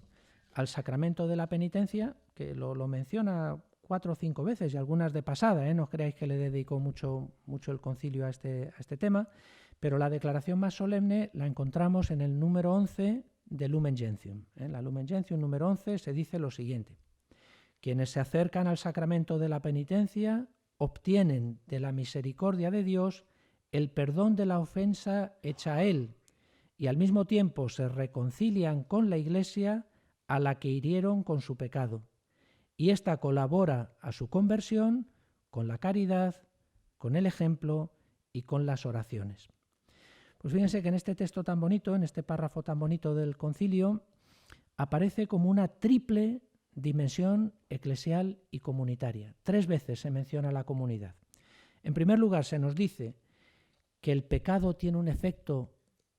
al sacramento de la penitencia, que lo menciona 4 o 5 veces y algunas de pasada, no creáis que le dedicó mucho el concilio a este tema, pero la declaración más solemne la encontramos en el número 11 de Lumen Gentium. En la Lumen Gentium número 11 se dice lo siguiente: quienes se acercan al sacramento de la penitencia obtienen de la misericordia de Dios el perdón de la ofensa hecha a Él, y al mismo tiempo se reconcilian con la Iglesia a la que hirieron con su pecado, y ésta colabora a su conversión con la caridad, con el ejemplo y con las oraciones. Pues fíjense que en este texto tan bonito, en este párrafo tan bonito del concilio, aparece como una triple dimensión eclesial y comunitaria. 3 veces se menciona la comunidad. En primer lugar, se nos dice que el pecado tiene un efecto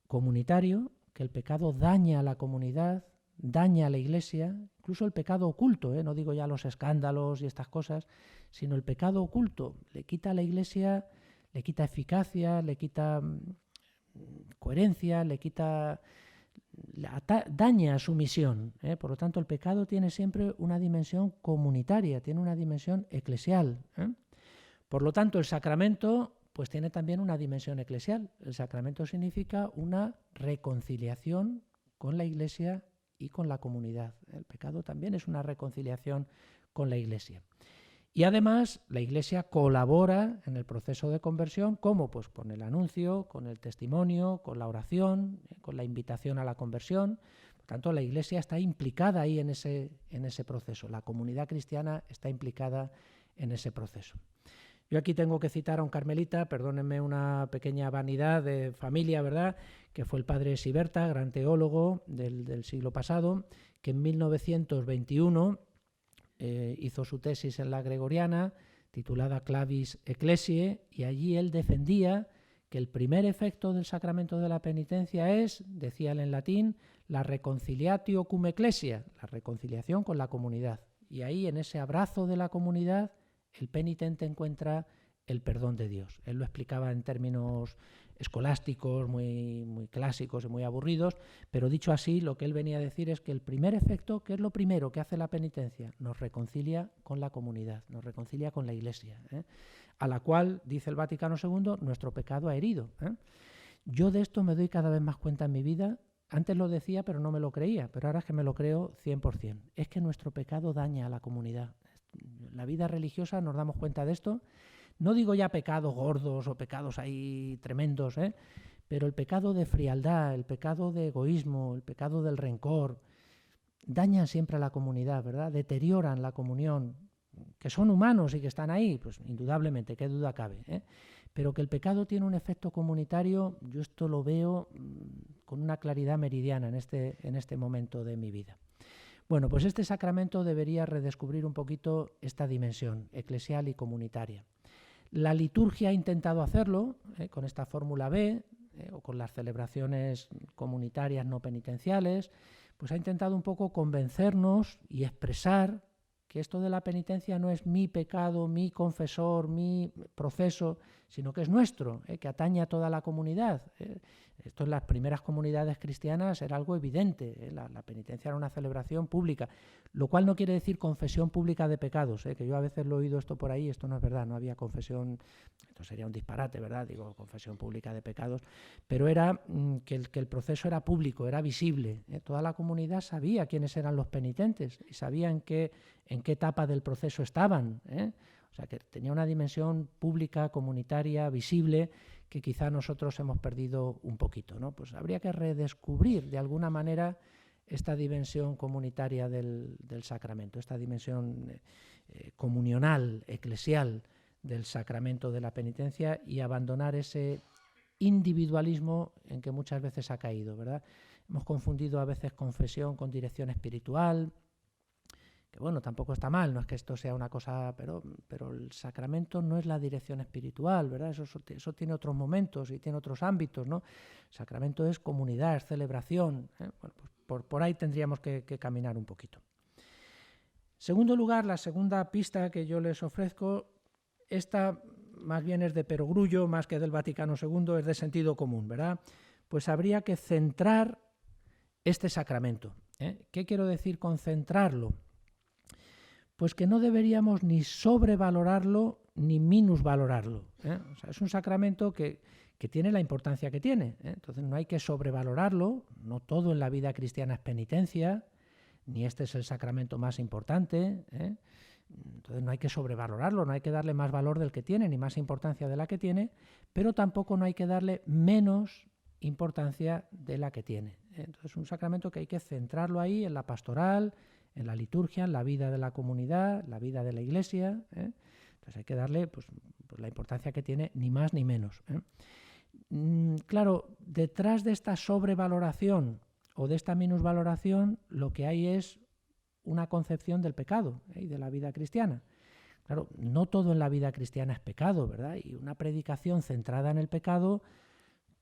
comunitario, que el pecado daña a la comunidad, daña a la Iglesia, incluso el pecado oculto, no digo ya los escándalos y estas cosas, sino el pecado oculto le quita a la Iglesia, le quita eficacia, le quita coherencia, daña su misión. Por lo tanto, el pecado tiene siempre una dimensión comunitaria, tiene una dimensión eclesial. Por lo tanto, el sacramento pues tiene también una dimensión eclesial. El sacramento significa una reconciliación con la Iglesia y con la comunidad. El pecado también es una reconciliación con la Iglesia. Y además la Iglesia colabora en el proceso de conversión, ¿cómo? Pues con el anuncio, con el testimonio, con la oración, con la invitación a la conversión. Por tanto, la Iglesia está implicada ahí en ese proceso. La comunidad cristiana está implicada en ese proceso. Yo aquí tengo que citar a un carmelita, perdónenme una pequeña vanidad de familia, ¿verdad?, que fue el padre Siberta, gran teólogo del siglo pasado, que en 1921 hizo su tesis en la Gregoriana, titulada Clavis Ecclesiae, y allí él defendía que el primer efecto del sacramento de la penitencia es, decía él en latín, la reconciliatio cum ecclesia, la reconciliación con la comunidad. Y ahí, en ese abrazo de la comunidad, el penitente encuentra el perdón de Dios. Él lo explicaba en términos escolásticos, muy clásicos y muy aburridos, pero dicho así, lo que él venía a decir es que el primer efecto, que es lo primero que hace la penitencia, nos reconcilia con la comunidad, nos reconcilia con la Iglesia, a la cual, dice el Vaticano II, nuestro pecado ha herido. Yo de esto me doy cada vez más cuenta en mi vida. Antes lo decía, pero no me lo creía, pero ahora es que me lo creo 100%. Es que nuestro pecado daña a la comunidad. La vida religiosa nos damos cuenta de esto. No digo ya pecados gordos o pecados ahí tremendos, pero el pecado de frialdad, el pecado de egoísmo, el pecado del rencor, dañan siempre a la comunidad, ¿verdad? Deterioran la comunión, que son humanos y que están ahí, pues indudablemente, qué duda cabe, pero que el pecado tiene un efecto comunitario, yo esto lo veo con una claridad meridiana en este momento de mi vida. Bueno, pues este sacramento debería redescubrir un poquito esta dimensión eclesial y comunitaria. La liturgia ha intentado hacerlo con esta fórmula B o con las celebraciones comunitarias no penitenciales, pues ha intentado un poco convencernos y expresar que esto de la penitencia no es mi pecado, mi confesor, mi proceso, sino que es nuestro, que atañe a toda la comunidad. Esto en las primeras comunidades cristianas era algo evidente, la penitencia era una celebración pública, lo cual no quiere decir confesión pública de pecados, que yo a veces lo he oído esto por ahí, esto no es verdad, no había confesión, esto sería un disparate, ¿verdad? Digo, confesión pública de pecados, pero era que el proceso era público, era visible, toda la comunidad sabía quiénes eran los penitentes y sabía en qué etapa del proceso estaban, O sea, que tenía una dimensión pública, comunitaria, visible, que quizá nosotros hemos perdido un poquito, ¿no? Pues habría que redescubrir de alguna manera esta dimensión comunitaria del sacramento, esta dimensión comunional, eclesial del sacramento de la penitencia y abandonar ese individualismo en que muchas veces ha caído, ¿verdad? Hemos confundido a veces confesión con dirección espiritual, que bueno, tampoco está mal, no es que esto sea una cosa, pero el sacramento no es la dirección espiritual, ¿verdad? Eso tiene otros momentos y tiene otros ámbitos, ¿no? El sacramento es comunidad, es celebración, Bueno, pues por ahí tendríamos que caminar un poquito. Segundo lugar, la segunda pista que yo les ofrezco, esta más bien es de perogrullo, más que del Vaticano II, es de sentido común, ¿verdad? Pues habría que centrar este sacramento. ¿Qué quiero decir con centrarlo? Pues que no deberíamos ni sobrevalorarlo ni minusvalorarlo. O sea, es un sacramento que tiene la importancia que tiene. Entonces no hay que sobrevalorarlo, no todo en la vida cristiana es penitencia, ni este es el sacramento más importante. Entonces no hay que sobrevalorarlo, no hay que darle más valor del que tiene, ni más importancia de la que tiene, pero tampoco no hay que darle menos importancia de la que tiene. Entonces es un sacramento que hay que centrarlo ahí en la pastoral, en la liturgia, en la vida de la comunidad, la vida de la Iglesia. Entonces hay que darle pues la importancia que tiene, ni más ni menos. Claro, detrás de esta sobrevaloración o de esta minusvaloración, lo que hay es una concepción del pecado y de la vida cristiana. Claro, no todo en la vida cristiana es pecado, ¿verdad? Y una predicación centrada en el pecado,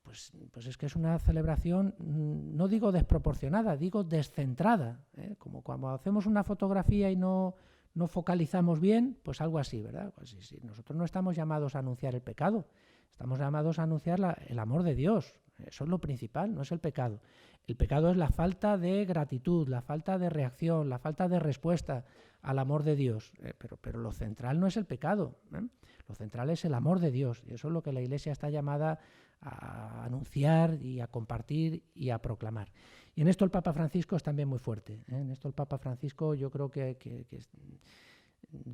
pues es que es una celebración, no digo desproporcionada, digo descentrada, como cuando hacemos una fotografía y no focalizamos bien, pues algo así, ¿verdad? Pues sí, nosotros no estamos llamados a anunciar el pecado, estamos llamados a anunciar el amor de Dios. Eso es lo principal, no es el pecado. El pecado es la falta de gratitud, la falta de reacción, la falta de respuesta al amor de Dios. Pero lo central no es el pecado, lo central es el amor de Dios. Y eso es lo que la Iglesia está llamada a anunciar y a compartir y a proclamar. Y en esto el Papa Francisco es también muy fuerte. En esto el Papa Francisco yo creo que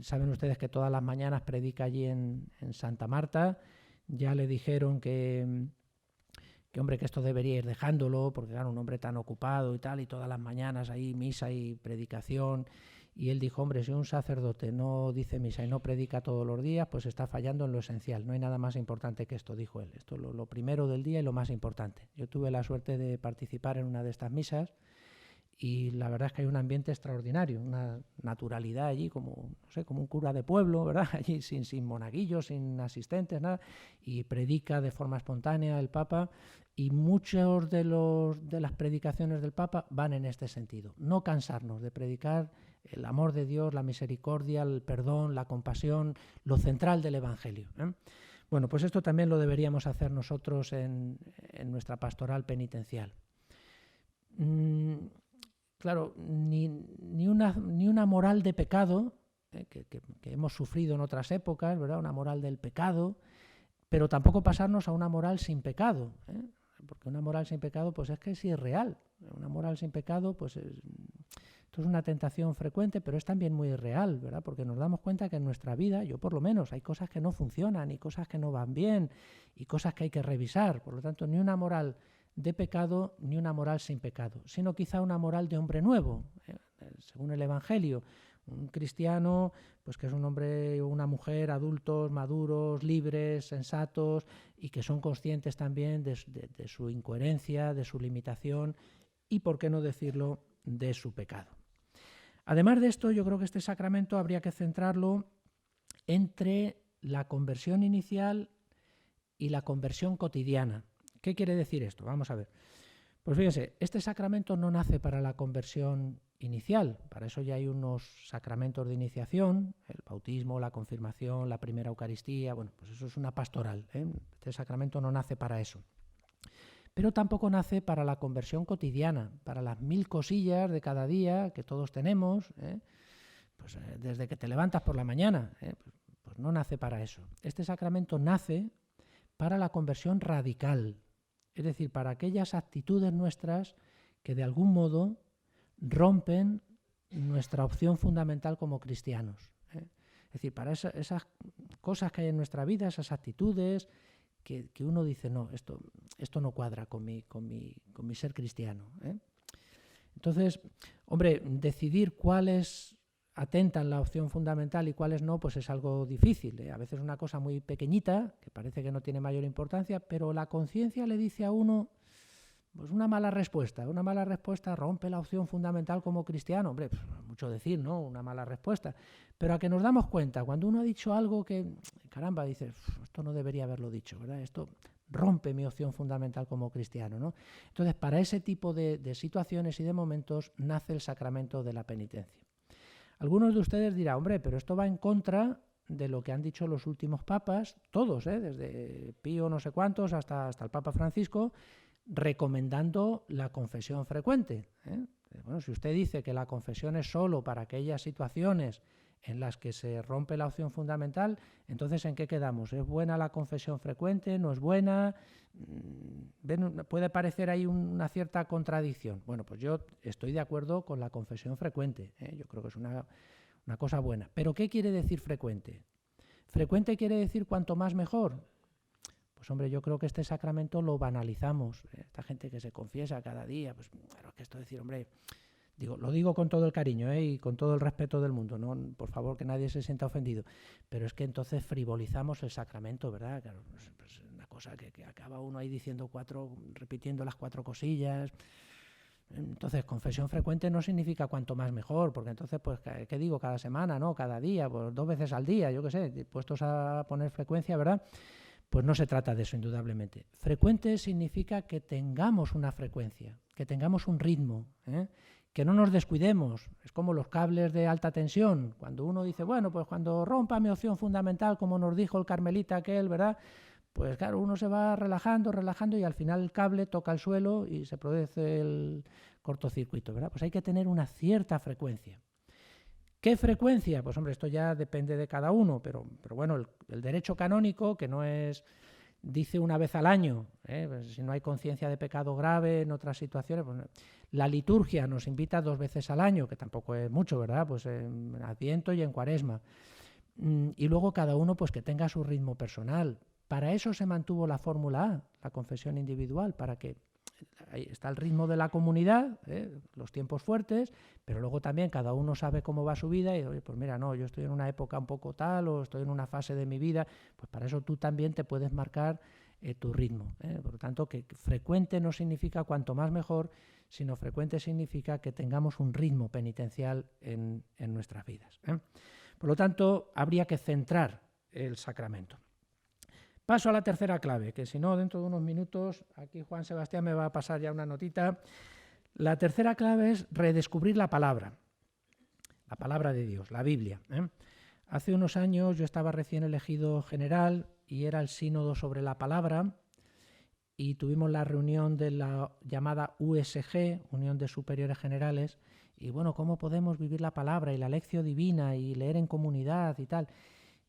Saben ustedes que todas las mañanas predica allí en Santa Marta. Ya le dijeron que hombre, que esto debería ir dejándolo, porque claro, un hombre tan ocupado y tal, y todas las mañanas ahí misa y predicación. Y él dijo, hombre, si un sacerdote no dice misa y no predica todos los días, pues está fallando en lo esencial. No hay nada más importante que esto, dijo él. Esto es lo primero del día y lo más importante. Yo tuve la suerte de participar en una de estas misas y la verdad es que hay un ambiente extraordinario, una naturalidad allí, como, no sé, como un cura de pueblo, ¿verdad? Allí sin monaguillos, sin asistentes, nada, y predica de forma espontánea el Papa, y muchos de las predicaciones del Papa van en este sentido. No cansarnos de predicar el amor de Dios, la misericordia, el perdón, la compasión, lo central del Evangelio, ¿eh? Bueno, pues esto también lo deberíamos hacer nosotros en nuestra pastoral penitencial. Claro, ni una moral de pecado, que hemos sufrido en otras épocas, ¿verdad? Una moral del pecado, pero tampoco pasarnos a una moral sin pecado, ¿eh? Porque una moral sin pecado pues es que es irreal. Una moral sin pecado pues esto es una tentación frecuente, pero es también muy real, ¿verdad? Porque nos damos cuenta que en nuestra vida, yo por lo menos, hay cosas que no funcionan y cosas que no van bien y cosas que hay que revisar. Por lo tanto, ni una moral de pecado ni una moral sin pecado, sino quizá una moral de hombre nuevo, según el Evangelio. Un cristiano, pues que es un hombre o una mujer adultos, maduros, libres, sensatos y que son conscientes también de su incoherencia, de su limitación y, por qué no decirlo, de su pecado. Además de esto, yo creo que este sacramento habría que centrarlo entre la conversión inicial y la conversión cotidiana. ¿Qué quiere decir esto? Vamos a ver. Pues fíjense, este sacramento no nace para la conversión inicial. Para eso ya hay unos sacramentos de iniciación, el bautismo, la confirmación, la primera Eucaristía. Bueno, pues eso es una pastoral, ¿eh? Este sacramento no nace para eso. Pero tampoco nace para la conversión cotidiana, para las 1000 cosillas de cada día que todos tenemos, ¿eh? Pues desde que te levantas por la mañana, ¿eh? Pues no nace para eso. Este sacramento nace para la conversión radical, es decir, para aquellas actitudes nuestras que de algún modo rompen nuestra opción fundamental como cristianos, ¿eh? Es decir, para esas cosas que hay en nuestra vida, esas actitudes que uno dice, no, esto no cuadra con mi ser cristiano, ¿eh? Entonces, hombre, decidir cuáles atentan la opción fundamental y cuáles no, pues es algo difícil, ¿eh? A veces una cosa muy pequeñita, que parece que no tiene mayor importancia, pero la conciencia le dice a uno, pues una mala respuesta rompe la opción fundamental como cristiano. Hombre, pues, mucho decir, ¿no? Una mala respuesta. Pero a que nos damos cuenta, cuando uno ha dicho algo que, caramba, dices, esto no debería haberlo dicho, ¿verdad? Esto rompe mi opción fundamental como cristiano, ¿no? Entonces, para ese tipo de situaciones y de momentos nace el sacramento de la penitencia. Algunos de ustedes dirán, hombre, pero esto va en contra de lo que han dicho los últimos papas, todos, desde Pío no sé cuántos hasta el Papa Francisco, recomendando la confesión frecuente, ¿eh? Bueno, si usted dice que la confesión es solo para aquellas situaciones en las que se rompe la opción fundamental, entonces ¿en qué quedamos? ¿Es buena la confesión frecuente? ¿No es buena? Puede parecer ahí una cierta contradicción. Bueno, pues yo estoy de acuerdo con la confesión frecuente, ¿eh? Yo creo que es una cosa buena. ¿Pero qué quiere decir frecuente? ¿Frecuente quiere decir cuanto más mejor? Pues hombre, yo creo que este sacramento lo banalizamos. Esta gente que se confiesa cada día, pues claro, que esto decir, hombre, lo digo con todo el cariño, y con todo el respeto del mundo, ¿no? Por favor, que nadie se sienta ofendido. Pero es que entonces frivolizamos el sacramento, ¿verdad? Claro, pues una cosa que acaba uno ahí diciendo repitiendo las 4 cosillas. Entonces, confesión frecuente no significa cuanto más mejor, porque entonces, pues, ¿qué digo? Cada semana, ¿no? Cada día, pues 2 veces al día, yo qué sé, puestos a poner frecuencia, ¿verdad? Pues no se trata de eso, indudablemente. Frecuente significa que tengamos una frecuencia, que tengamos un ritmo, ¿eh? Que no nos descuidemos. Es como los cables de alta tensión. Cuando uno dice, bueno, pues cuando rompa mi opción fundamental, como nos dijo el carmelita aquel, ¿verdad? Pues claro, uno se va relajando y al final el cable toca el suelo y se produce el cortocircuito, ¿verdad? Pues hay que tener una cierta frecuencia. ¿Qué frecuencia? Pues hombre, esto ya depende de cada uno, pero bueno, el derecho canónico, que no es dice una vez al año, pues si no hay conciencia de pecado grave en otras situaciones. Pues, la liturgia nos invita 2 veces al año, que tampoco es mucho, ¿verdad? Pues en Adviento y en Cuaresma. Y luego cada uno pues que tenga su ritmo personal. Para eso se mantuvo la fórmula A, la confesión individual, para que ahí está el ritmo de la comunidad, los tiempos fuertes, pero luego también cada uno sabe cómo va su vida y, oye, pues mira, no, yo estoy en una época un poco tal o estoy en una fase de mi vida, pues para eso tú también te puedes marcar tu ritmo. Por lo tanto, que frecuente no significa cuanto más mejor, sino frecuente significa que tengamos un ritmo penitencial en nuestras vidas. Por lo tanto, habría que centrar el sacramento. Paso a la tercera clave, que si no, dentro de unos minutos, aquí Juan Sebastián me va a pasar ya una notita. La tercera clave es redescubrir la palabra de Dios, la Biblia. Hace unos años yo estaba recién elegido general y era el sínodo sobre la palabra y tuvimos la reunión de la llamada USG, Unión de Superiores Generales, y bueno, ¿cómo podemos vivir la palabra y la lección divina y leer en comunidad y tal?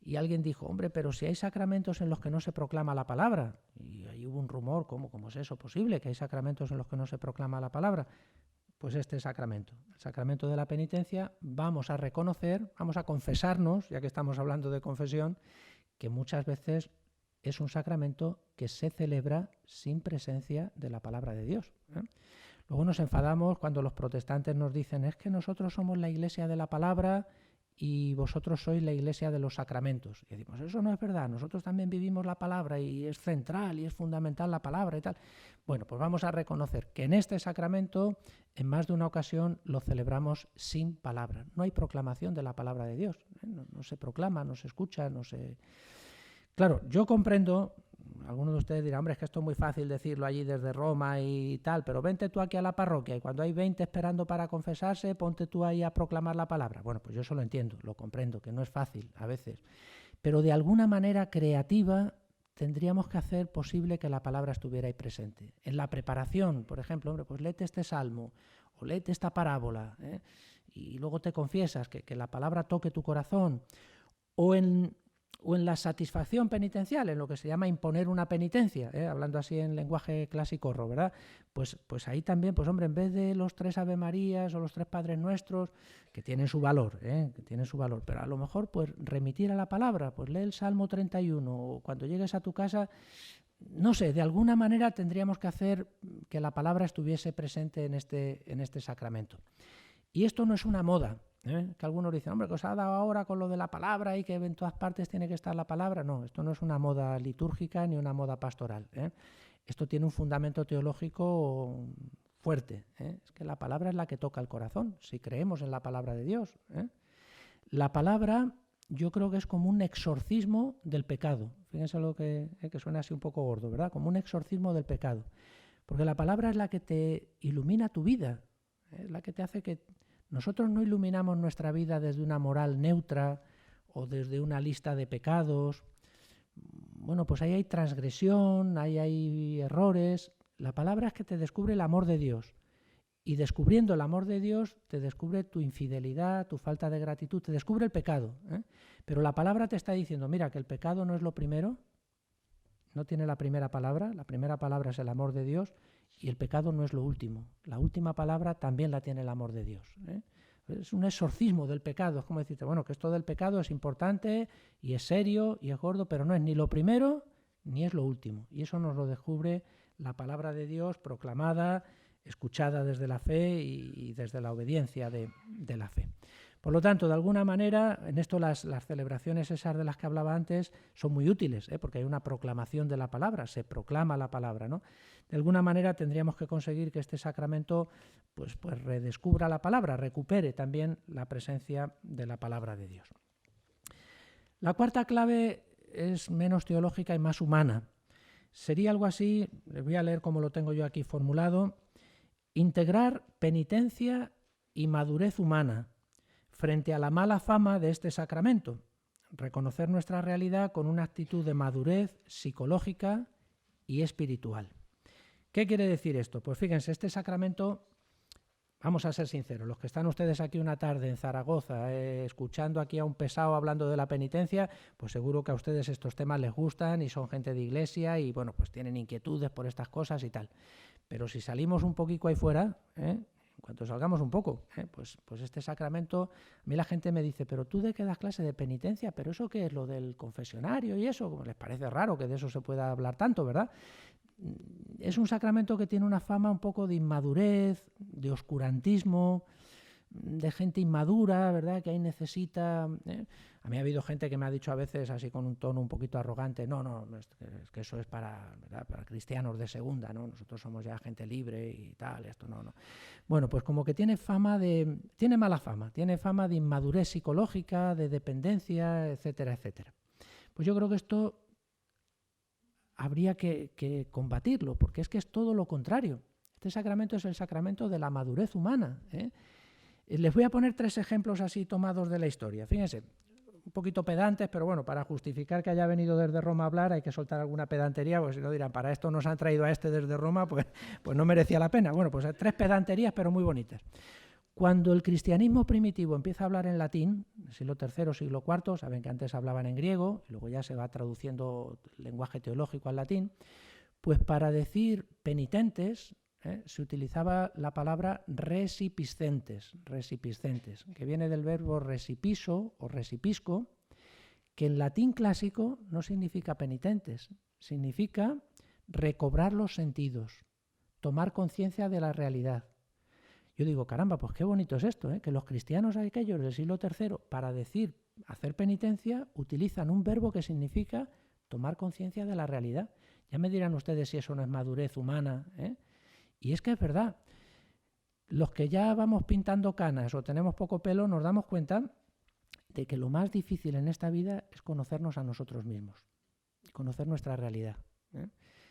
Y alguien dijo, hombre, pero si hay sacramentos en los que no se proclama la palabra. Y ahí hubo un rumor, ¿cómo es eso posible? Que hay sacramentos en los que no se proclama la palabra. Pues este sacramento, el sacramento de la penitencia, vamos a reconocer, vamos a confesarnos, ya que estamos hablando de confesión, que muchas veces es un sacramento que se celebra sin presencia de la palabra de Dios. Luego nos enfadamos cuando los protestantes nos dicen, es que nosotros somos la iglesia de la palabra y vosotros sois la iglesia de los sacramentos. Y decimos, eso no es verdad, nosotros también vivimos la palabra y es central y es fundamental la palabra y tal. Bueno, pues vamos a reconocer que en este sacramento, en más de una ocasión, lo celebramos sin palabra. No hay proclamación de la palabra de Dios, no se proclama, no se escucha, no se... Claro, yo comprendo, algunos de ustedes dirán, hombre, es que esto es muy fácil decirlo allí desde Roma y tal, pero vente tú aquí a la parroquia y cuando hay 20 esperando para confesarse, ponte tú ahí a proclamar la palabra. Bueno, pues yo eso lo entiendo, lo comprendo, que no es fácil a veces, pero de alguna manera creativa tendríamos que hacer posible que la palabra estuviera ahí presente. En la preparación, por ejemplo, hombre, pues léete este salmo o léete esta parábola, y luego te confiesas, que la palabra toque tu corazón, o en la satisfacción penitencial, en lo que se llama imponer una penitencia, hablando así en lenguaje clásico, ¿verdad? Pues ahí también, pues hombre, en vez de los 3 Ave Marías o los 3 Padres Nuestros, que tienen su valor, pero a lo mejor pues remitir a la palabra, pues lee el Salmo 31 o cuando llegues a tu casa, no sé, de alguna manera tendríamos que hacer que la palabra estuviese presente en este sacramento. Y esto no es una moda, que algunos dicen, hombre, que os ha dado ahora con lo de la palabra y que en todas partes tiene que estar la palabra. No, esto no es una moda litúrgica ni una moda pastoral. Esto tiene un fundamento teológico fuerte. Es que la palabra es la que toca el corazón, si creemos en la palabra de Dios. La palabra yo creo que es como un exorcismo del pecado. Fíjense lo que suena así un poco gordo, ¿verdad? Como un exorcismo del pecado. Porque la palabra es la que te ilumina tu vida, es la que te hace que... Nosotros no iluminamos nuestra vida desde una moral neutra o desde una lista de pecados. Bueno, pues ahí hay transgresión, ahí hay errores. La palabra es que te descubre el amor de Dios. Y descubriendo el amor de Dios, te descubre tu infidelidad, tu falta de gratitud, te descubre el pecado. Pero la palabra te está diciendo, mira, que el pecado no es lo primero, no tiene la primera palabra es el amor de Dios, y el pecado no es lo último. La última palabra también la tiene el amor de Dios. Es un exorcismo del pecado. Es como decirte, bueno, que esto del pecado es importante y es serio y es gordo, pero no es ni lo primero ni es lo último. Y eso nos lo descubre la palabra de Dios proclamada, escuchada desde la fe y desde la obediencia de la fe. Por lo tanto, de alguna manera, en esto las celebraciones esas de las que hablaba antes son muy útiles, porque hay una proclamación de la palabra, se proclama la palabra, ¿no? De alguna manera tendríamos que conseguir que este sacramento pues redescubra la palabra, recupere también la presencia de la palabra de Dios. La cuarta clave es menos teológica y más humana. Sería algo así, les voy a leer cómo lo tengo yo aquí formulado: integrar penitencia y madurez humana frente a la mala fama de este sacramento, reconocer nuestra realidad con una actitud de madurez psicológica y espiritual. ¿Qué quiere decir esto? Pues fíjense, este sacramento vamos a ser sinceros, los que están ustedes aquí una tarde en Zaragoza, escuchando aquí a un pesado hablando de la penitencia, pues seguro que a ustedes estos temas les gustan y son gente de iglesia y bueno, pues tienen inquietudes por estas cosas y tal. Pero si salimos un poquito ahí fuera, en cuanto salgamos un poco, pues este sacramento, a mí la gente me dice, pero tú de qué das clase de penitencia, pero eso qué es lo del confesionario y eso, como les parece raro que de eso se pueda hablar tanto, ¿verdad? Es un sacramento que tiene una fama un poco de inmadurez, de oscurantismo, de gente inmadura, ¿verdad? Que ahí necesita... A mí ha habido gente que me ha dicho a veces, así con un tono un poquito arrogante, no, es que eso es para, ¿verdad? Para cristianos de segunda, ¿no? Nosotros somos ya gente libre y tal, esto no. Bueno, pues como que tiene mala fama, tiene fama de inmadurez psicológica, de dependencia, etcétera, etcétera. Pues yo creo que esto habría que combatirlo, porque es que es todo lo contrario. Este sacramento es el sacramento de la madurez humana. Les voy a poner 3 ejemplos así tomados de la historia. Fíjense, un poquito pedantes, pero bueno, para justificar que haya venido desde Roma a hablar hay que soltar alguna pedantería, porque si no dirán, para esto nos han traído a este desde Roma, pues no merecía la pena. Bueno, pues 3 pedanterías, pero muy bonitas. Cuando el cristianismo primitivo empieza a hablar en latín, siglo III, siglo IV, saben que antes hablaban en griego, y luego ya se va traduciendo el lenguaje teológico al latín, pues para decir penitentes se utilizaba la palabra resipiscentes, que viene del verbo resipiso o resipisco, que en latín clásico no significa penitentes, significa recobrar los sentidos, tomar conciencia de la realidad. Yo digo, caramba, pues qué bonito es esto, que los cristianos aquellos del siglo III, para decir hacer penitencia, utilizan un verbo que significa tomar conciencia de la realidad. Ya me dirán ustedes si eso no es madurez humana, Y es que es verdad. Los que ya vamos pintando canas o tenemos poco pelo nos damos cuenta de que lo más difícil en esta vida es conocernos a nosotros mismos, conocer nuestra realidad.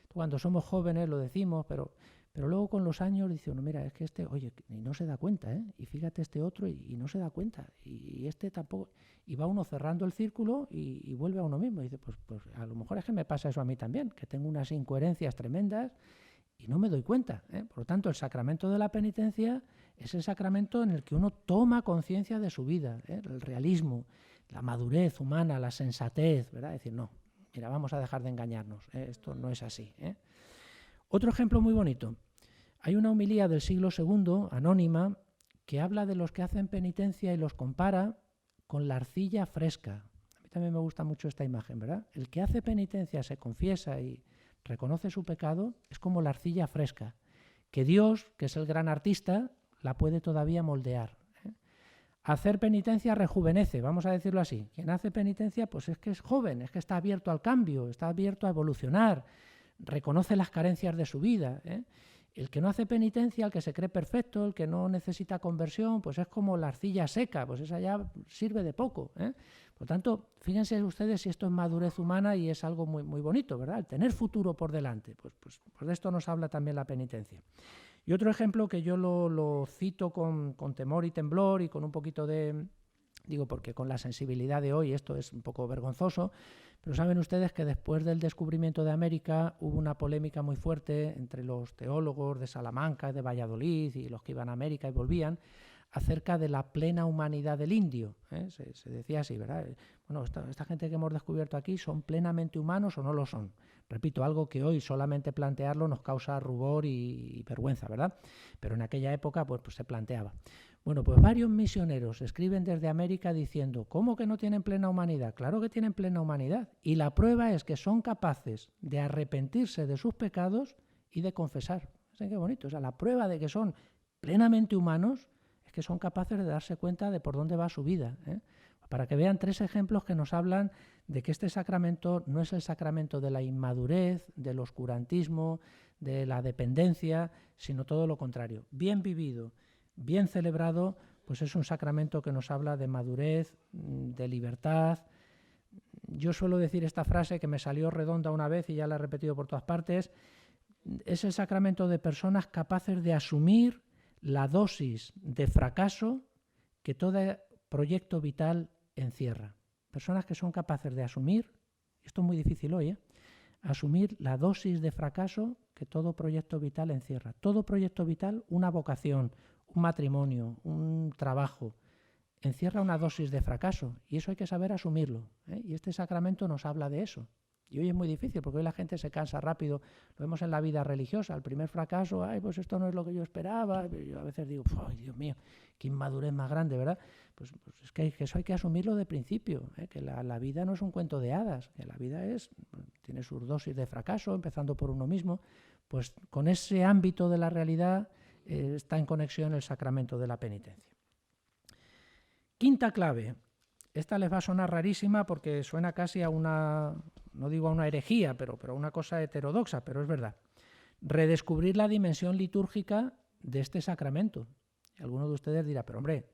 Cuando somos jóvenes lo decimos, pero luego con los años dice uno, mira, es que este, oye, y no se da cuenta, y fíjate este otro y no se da cuenta, y este tampoco, y va uno cerrando el círculo y vuelve a uno mismo, y dice, pues a lo mejor es que me pasa eso a mí también, que tengo unas incoherencias tremendas y no me doy cuenta. Por lo tanto, el sacramento de la penitencia es el sacramento en el que uno toma conciencia de su vida, el realismo, la madurez humana, la sensatez, ¿verdad? Es decir, no, mira, vamos a dejar de engañarnos, esto no es así. Otro ejemplo muy bonito. Hay una homilía del siglo II, anónima, que habla de los que hacen penitencia y los compara con la arcilla fresca. A mí también me gusta mucho esta imagen, ¿verdad? El que hace penitencia, se confiesa y reconoce su pecado, es como la arcilla fresca, que Dios, que es el gran artista, la puede todavía moldear. Hacer penitencia rejuvenece, vamos a decirlo así. Quien hace penitencia, pues es que es joven, es que está abierto al cambio, está abierto a evolucionar, reconoce las carencias de su vida. El que no hace penitencia, el que se cree perfecto, el que no necesita conversión, pues es como la arcilla seca, pues esa ya sirve de poco. Por tanto, fíjense ustedes si esto es madurez humana y es algo muy, muy bonito, ¿verdad? El tener futuro por delante, pues de esto nos habla también la penitencia. Y otro ejemplo que yo lo cito con temor y temblor y con un poquito de... Digo, porque con la sensibilidad de hoy esto es un poco vergonzoso, pero saben ustedes que después del descubrimiento de América hubo una polémica muy fuerte entre los teólogos de Salamanca, de Valladolid y los que iban a América y volvían, acerca de la plena humanidad del indio. Se decía así, ¿verdad? Bueno, esta gente que hemos descubierto aquí, ¿son plenamente humanos o no lo son? Repito, algo que hoy solamente plantearlo nos causa rubor y vergüenza, ¿verdad? Pero en aquella época pues se planteaba. Bueno, pues varios misioneros escriben desde América diciendo, ¿cómo que no tienen plena humanidad? Claro que tienen plena humanidad. Y la prueba es que son capaces de arrepentirse de sus pecados y de confesar. ¿Saben qué bonito? O sea, la prueba de que son plenamente humanos es que son capaces de darse cuenta de por dónde va su vida. Para que vean 3 ejemplos que nos hablan de que este sacramento no es el sacramento de la inmadurez, del oscurantismo, de la dependencia, sino todo lo contrario. Bien vivido, bien celebrado, pues es un sacramento que nos habla de madurez, de libertad. Yo suelo decir esta frase que me salió redonda una vez y ya la he repetido por todas partes. Es el sacramento de personas capaces de asumir la dosis de fracaso que todo proyecto vital encierra. Personas que son capaces de asumir, esto es muy difícil hoy, asumir la dosis de fracaso que todo proyecto vital encierra. Todo proyecto vital, una vocación, un matrimonio, un trabajo, encierra una dosis de fracaso y eso hay que saber asumirlo, ¿eh? Y este sacramento nos habla de eso. Y hoy es muy difícil porque hoy la gente se cansa rápido. Lo vemos en la vida religiosa. El primer fracaso, ay, pues esto no es lo que yo esperaba. Yo a veces digo, ay, Dios mío, qué inmadurez más grande, ¿verdad? Pues es que eso hay que asumirlo de principio, ¿eh? Que la vida no es un cuento de hadas, que la vida tiene sus dosis de fracaso, empezando por uno mismo. Pues con ese ámbito de la realidad está en conexión el sacramento de la penitencia. Quinta clave. Esta les va a sonar rarísima porque suena casi a una, no digo a una herejía, pero a una cosa heterodoxa, pero es verdad. Redescubrir la dimensión litúrgica de este sacramento. Y alguno de ustedes dirá, pero hombre,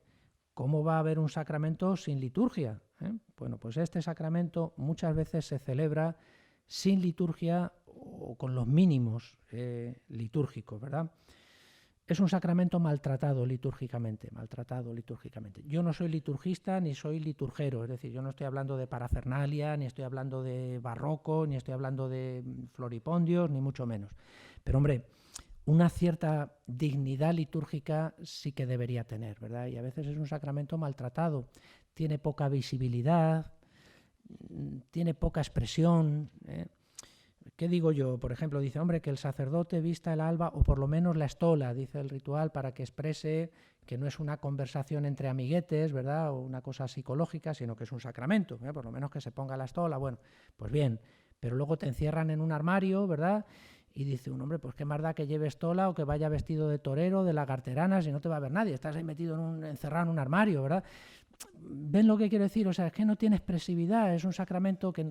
¿cómo va a haber un sacramento sin liturgia? Bueno, pues este sacramento muchas veces se celebra sin liturgia o con los mínimos litúrgicos, ¿verdad? Es un sacramento maltratado litúrgicamente. Yo no soy liturgista ni soy liturgero, es decir, yo no estoy hablando de parafernalia, ni estoy hablando de barroco, ni estoy hablando de floripondios, ni mucho menos. Pero hombre, una cierta dignidad litúrgica sí que debería tener, ¿verdad? Y a veces es un sacramento maltratado, tiene poca visibilidad, tiene poca expresión, ¿Qué digo yo? Por ejemplo, dice, hombre, que el sacerdote vista el alba, o por lo menos la estola, dice el ritual, para que exprese que no es una conversación entre amiguetes, ¿verdad? O una cosa psicológica, sino que es un sacramento, ¿eh? Por lo menos que se ponga la estola, bueno, pues bien, pero luego te encierran en un armario, ¿verdad? Y dice un hombre, pues qué más da que lleve estola o que vaya vestido de torero, de lagarterana, si no te va a ver nadie, estás ahí metido encerrado en un armario, ¿verdad? ¿Ven lo que quiero decir? O sea, es que no tiene expresividad, es un sacramento que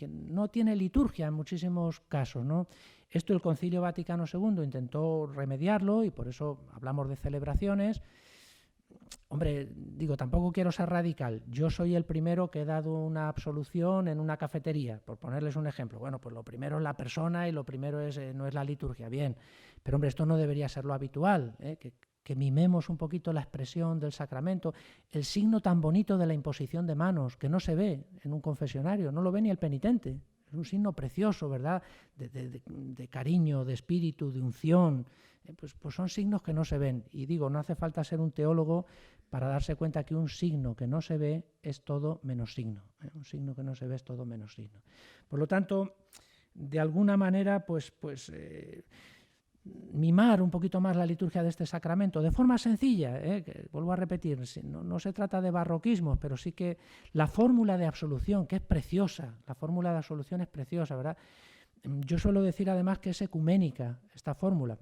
no tiene liturgia en muchísimos casos, ¿no? Esto el Concilio Vaticano II intentó remediarlo y por eso hablamos de celebraciones. Hombre, digo, tampoco quiero ser radical. Yo soy el primero que he dado una absolución en una cafetería, por ponerles un ejemplo. Bueno, pues lo primero es la persona y lo primero no es la liturgia, bien. Pero hombre, esto no debería ser lo habitual, ¿eh? Que mimemos un poquito la expresión del sacramento, el signo tan bonito de la imposición de manos, que no se ve en un confesionario, no lo ve ni el penitente. Es un signo precioso, ¿verdad? De cariño, de espíritu, de unción. Pues son signos que no se ven. Y digo, no hace falta ser un teólogo para darse cuenta que un signo que no se ve es todo menos signo. Un signo que no se ve es todo menos signo. Por lo tanto, de alguna manera, mimar un poquito más la liturgia de este sacramento, de forma sencilla, que vuelvo a repetir, no se trata de barroquismos, pero sí que la fórmula de absolución, que es preciosa, la fórmula de absolución es preciosa, ¿verdad? Yo suelo decir además que es ecuménica esta fórmula.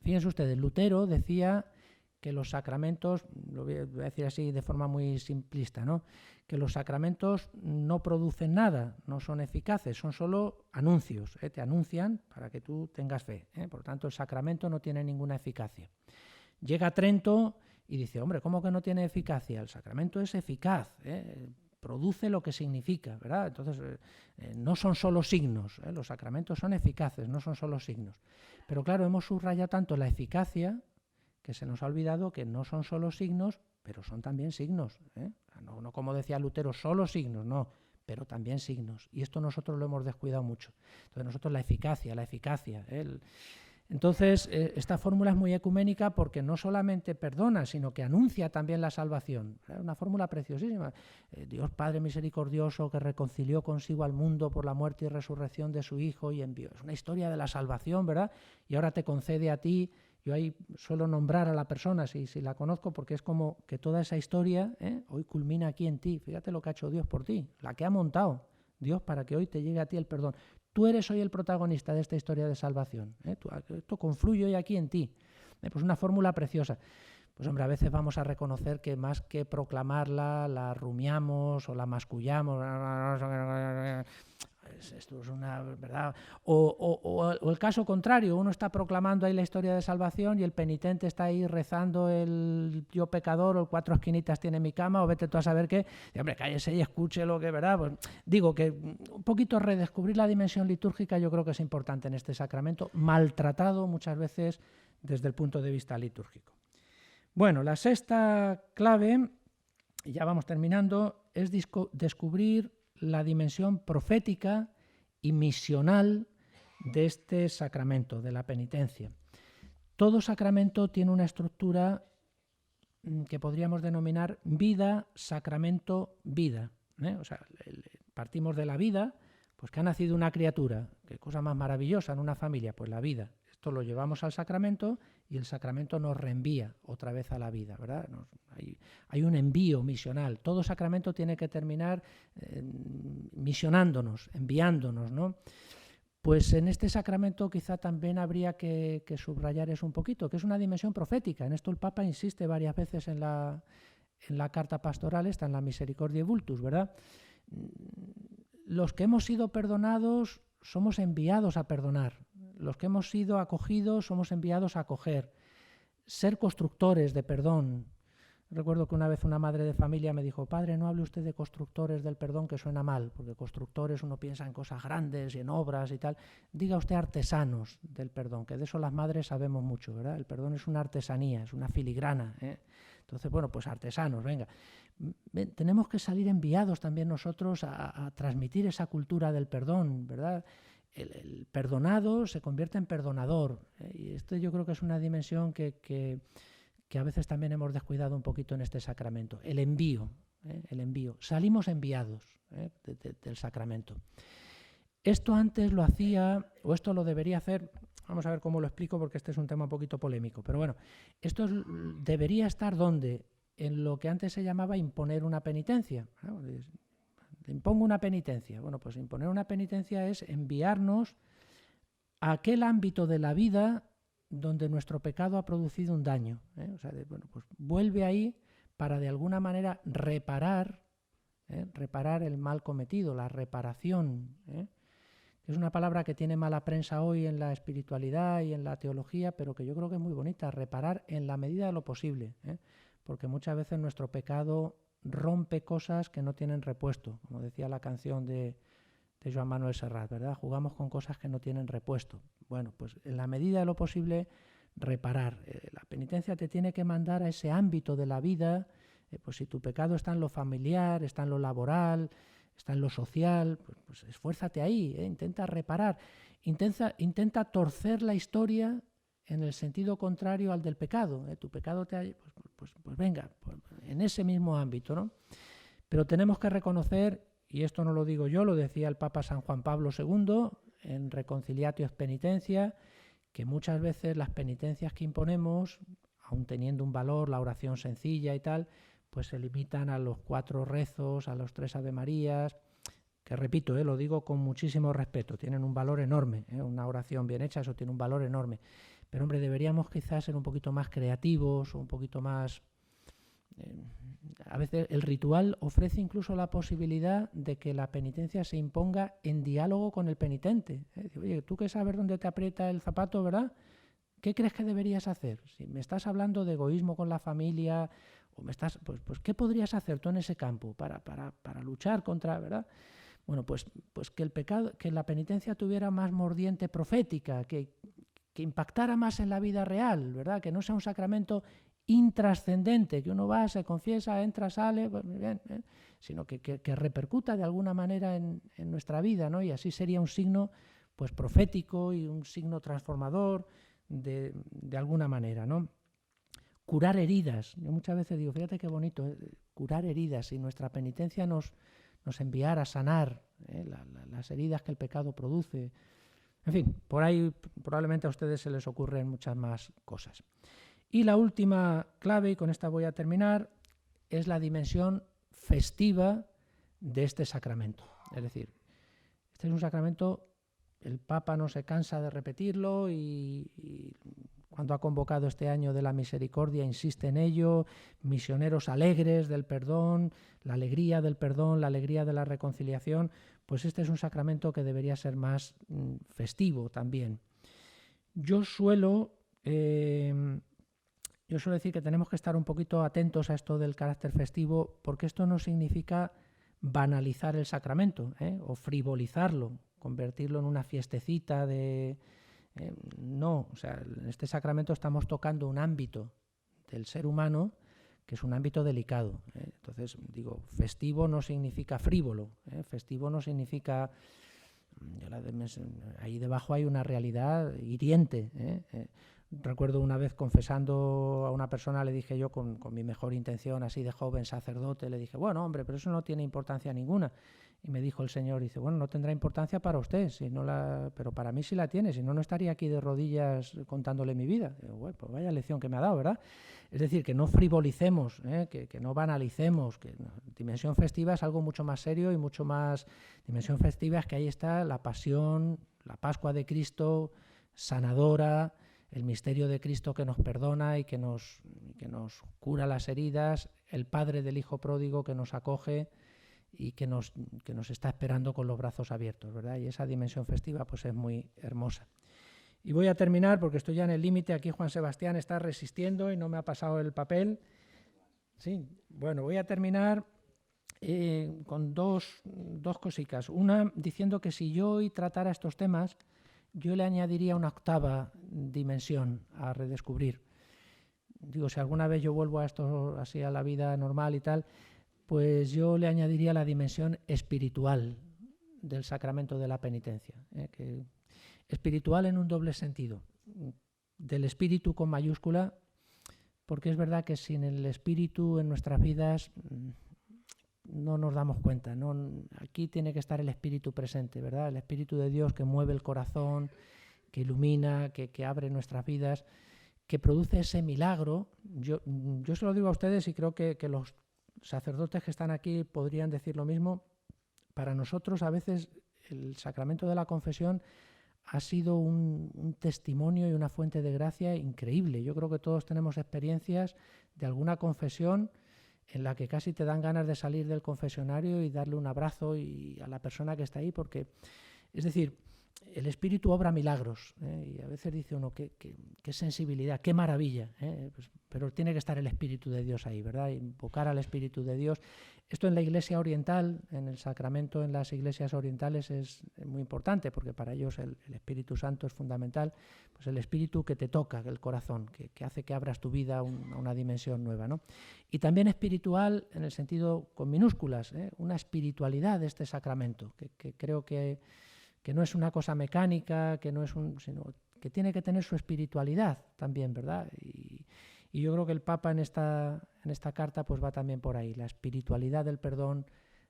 Fíjense ustedes, Lutero decía que los sacramentos, lo voy a decir así de forma muy simplista, ¿no? Que los sacramentos no producen nada, no son eficaces, son solo anuncios, te anuncian para que tú tengas fe, por lo tanto el sacramento no tiene ninguna eficacia. Llega Trento y dice, hombre, ¿cómo que no tiene eficacia? El sacramento es eficaz, produce lo que significa, ¿verdad? Entonces no son solo signos, los sacramentos son eficaces, no son solo signos. Pero claro, hemos subrayado tanto la eficacia que se nos ha olvidado que no son solo signos, pero son también signos, ¿eh? No como decía Lutero, solo signos, no, pero también signos. Y esto nosotros lo hemos descuidado mucho. Entonces nosotros la eficacia. Entonces esta fórmula es muy ecuménica porque no solamente perdona, sino que anuncia también la salvación. Es una fórmula preciosísima. Dios Padre misericordioso que reconcilió consigo al mundo por la muerte y resurrección de su Hijo y envió. Es una historia de la salvación, ¿verdad? Y ahora te concede a ti. Yo ahí suelo nombrar a la persona, si la conozco, porque es como que toda esa historia hoy culmina aquí en ti. Fíjate lo que ha hecho Dios por ti, la que ha montado Dios para que hoy te llegue a ti el perdón. Tú eres hoy el protagonista de esta historia de salvación. Esto confluye hoy aquí en ti. Pues una fórmula preciosa. Pues hombre, a veces vamos a reconocer que más que proclamarla, la rumiamos o la mascullamos. Esto es una verdad. O el caso contrario, uno está proclamando ahí la historia de salvación y el penitente está ahí rezando el yo pecador o el 4 esquinitas tiene mi cama o vete tú a saber qué. Y, hombre, cállese y escuche lo que, ¿verdad? Pues, digo que un poquito redescubrir la dimensión litúrgica yo creo que es importante en este sacramento, maltratado muchas veces desde el punto de vista litúrgico. Bueno, la sexta clave, y ya vamos terminando, es descubrir la dimensión profética y misional de este sacramento, de la penitencia. todo sacramento tiene una estructura que podríamos denominar vida, sacramento, vida. O sea, partimos de la vida, pues que ha nacido una criatura. ¿Qué cosa más maravillosa en una familia? Pues la vida. Esto lo llevamos al sacramento y el sacramento nos reenvía otra vez a la vida, ¿verdad? Hay un envío misional. Todo sacramento tiene que terminar misionándonos, enviándonos, ¿no? Pues en este sacramento quizá también habría que subrayar eso un poquito, que es una dimensión profética. En esto el Papa insiste varias veces en la carta pastoral, está en la Misericordiae Vultus, ¿verdad? Los que hemos sido perdonados somos enviados a perdonar. Los que hemos sido acogidos somos enviados a acoger. Ser constructores de perdón. Recuerdo que una vez una madre de familia me dijo: padre, no hable usted de constructores del perdón, que suena mal, porque constructores uno piensa en cosas grandes y en obras y tal. Diga usted artesanos del perdón, que de eso las madres sabemos mucho, ¿verdad? El perdón es una artesanía, es una filigrana, ¿eh? Entonces, bueno, pues artesanos, venga. Tenemos que salir enviados también nosotros a transmitir esa cultura del perdón, ¿verdad? El perdonado se convierte en perdonador, ¿eh? Y esto yo creo que es una dimensión que a veces también hemos descuidado un poquito en este sacramento. El envío, el envío. Salimos enviados del sacramento. Esto antes lo hacía, o esto lo debería hacer, vamos a ver cómo lo explico porque este es un tema un poquito polémico, pero bueno, esto debería estar ¿dónde? En lo que antes se llamaba imponer una penitencia. Impongo una penitencia. Bueno, pues imponer una penitencia es enviarnos a aquel ámbito de la vida donde nuestro pecado ha producido un daño, ¿eh? O sea, bueno, pues vuelve ahí para de alguna manera reparar el mal cometido, la reparación, ¿eh? Es una palabra que tiene mala prensa hoy en la espiritualidad y en la teología, pero que yo creo que es muy bonita, reparar en la medida de lo posible, ¿eh? Porque muchas veces nuestro pecado rompe cosas que no tienen repuesto, como decía la canción de Joan Manuel Serrat, ¿verdad? Jugamos con cosas que no tienen repuesto. Bueno, pues en la medida de lo posible reparar. La penitencia te tiene que mandar a ese ámbito de la vida, pues si tu pecado está en lo familiar, está en lo laboral, está en lo social, pues esfuérzate ahí, intenta reparar, intenta torcer la historia en el sentido contrario al del pecado. Tu pecado te ha... Pues venga, pues en ese mismo ámbito, ¿no? Pero tenemos que reconocer, y esto no lo digo yo, lo decía el Papa San Juan Pablo II en Reconciliatio et Penitencia, que muchas veces las penitencias que imponemos, aun teniendo un valor, la oración sencilla y tal, pues se limitan a los 4 rezos, a los 3 Avemarías, que repito, lo digo con muchísimo respeto, tienen un valor enorme, una oración bien hecha, eso tiene un valor enorme. Pero hombre, deberíamos quizás ser un poquito más creativos, un poquito más... a veces el ritual ofrece incluso la posibilidad de que la penitencia se imponga en diálogo con el penitente. Oye, tú que sabes dónde te aprieta el zapato, ¿verdad? ¿Qué crees que deberías hacer? Si me estás hablando de egoísmo con la familia, o me estás, pues ¿qué podrías hacer tú en ese campo para luchar contra, ¿verdad? Bueno, pues que el pecado, que la penitencia tuviera más mordiente profética, que impactara más en la vida real, ¿verdad? Que no sea un sacramento intrascendente, que uno va, se confiesa, entra, sale, pues bien, sino que repercuta de alguna manera en nuestra vida, ¿no? Y así sería un signo pues profético y un signo transformador de alguna manera, ¿no? Curar heridas. Yo muchas veces digo, fíjate qué bonito, curar heridas, y nuestra penitencia nos enviara a sanar las heridas que el pecado produce. En fin, por ahí probablemente a ustedes se les ocurren muchas más cosas. Y la última clave, y con esta voy a terminar, es la dimensión festiva de este sacramento. Es decir, este es un sacramento, el Papa no se cansa de repetirlo y cuando ha convocado este año de la misericordia insiste en ello, misioneros alegres del perdón, la alegría del perdón, la alegría de la reconciliación, pues este es un sacramento que debería ser más festivo también. Yo suelo decir que tenemos que estar un poquito atentos a esto del carácter festivo, porque esto no significa banalizar el sacramento, o frivolizarlo, convertirlo en una fiestecita de... no, o sea, en este sacramento estamos tocando un ámbito del ser humano que es un ámbito delicado. Entonces, digo, festivo no significa frívolo, festivo no significa ahí debajo hay una realidad hiriente, ¿eh? Recuerdo una vez confesando a una persona, le dije yo con mi mejor intención, así de joven sacerdote, le dije, bueno, hombre, pero eso no tiene importancia ninguna. Y me dijo el Señor, dice, bueno, no tendrá importancia para usted, pero para mí sí la tiene, si no, no estaría aquí de rodillas contándole mi vida. Digo, bueno, pues vaya lección que me ha dado, ¿verdad? Es decir, que no frivolicemos, que no banalicemos, que dimensión festiva es algo mucho más serio y mucho más... Dimensión festiva es que ahí está la pasión, la Pascua de Cristo, sanadora, el misterio de Cristo que nos perdona y que nos cura las heridas, el Padre del Hijo pródigo que nos acoge y que nos está esperando con los brazos abiertos, ¿verdad? Y esa dimensión festiva pues es muy hermosa. Y voy a terminar porque estoy ya en el límite. Aquí Juan Sebastián está resistiendo y no me ha pasado el papel. Sí, bueno, voy a terminar con dos cositas. Una, diciendo que si yo hoy tratara estos temas, yo le añadiría una octava dimensión a redescubrir. Digo, si alguna vez yo vuelvo a esto así a la vida normal y tal, pues yo le añadiría la dimensión espiritual del sacramento de la penitencia, que espiritual en un doble sentido, del espíritu con mayúscula, porque es verdad que sin el espíritu en nuestras vidas no nos damos cuenta, ¿no? Aquí tiene que estar el espíritu presente, ¿verdad? El espíritu de Dios que mueve el corazón, que ilumina, que abre nuestras vidas, que produce ese milagro. Yo se lo digo a ustedes y creo que los sacerdotes que están aquí podrían decir lo mismo. Para nosotros a veces el sacramento de la confesión ha sido un testimonio y una fuente de gracia increíble. Yo creo que todos tenemos experiencias de alguna confesión en la que casi te dan ganas de salir del confesionario y darle un abrazo a la persona que está ahí, porque, es decir, el Espíritu obra milagros, y a veces dice uno, qué sensibilidad, qué maravilla, pues, pero tiene que estar el Espíritu de Dios ahí, ¿verdad? Invocar al Espíritu de Dios. Esto en la Iglesia oriental, en el sacramento en las iglesias orientales es muy importante, porque para ellos el Espíritu Santo es fundamental, pues el Espíritu que te toca el corazón, que hace que abras tu vida a una dimensión nueva, ¿no? Y también espiritual en el sentido con minúsculas, una espiritualidad de este sacramento, que creo que no es una cosa mecánica, sino que tiene que tener su espiritualidad también, ¿verdad? Y yo creo que el Papa en esta carta pues va también por ahí, la espiritualidad del perdón,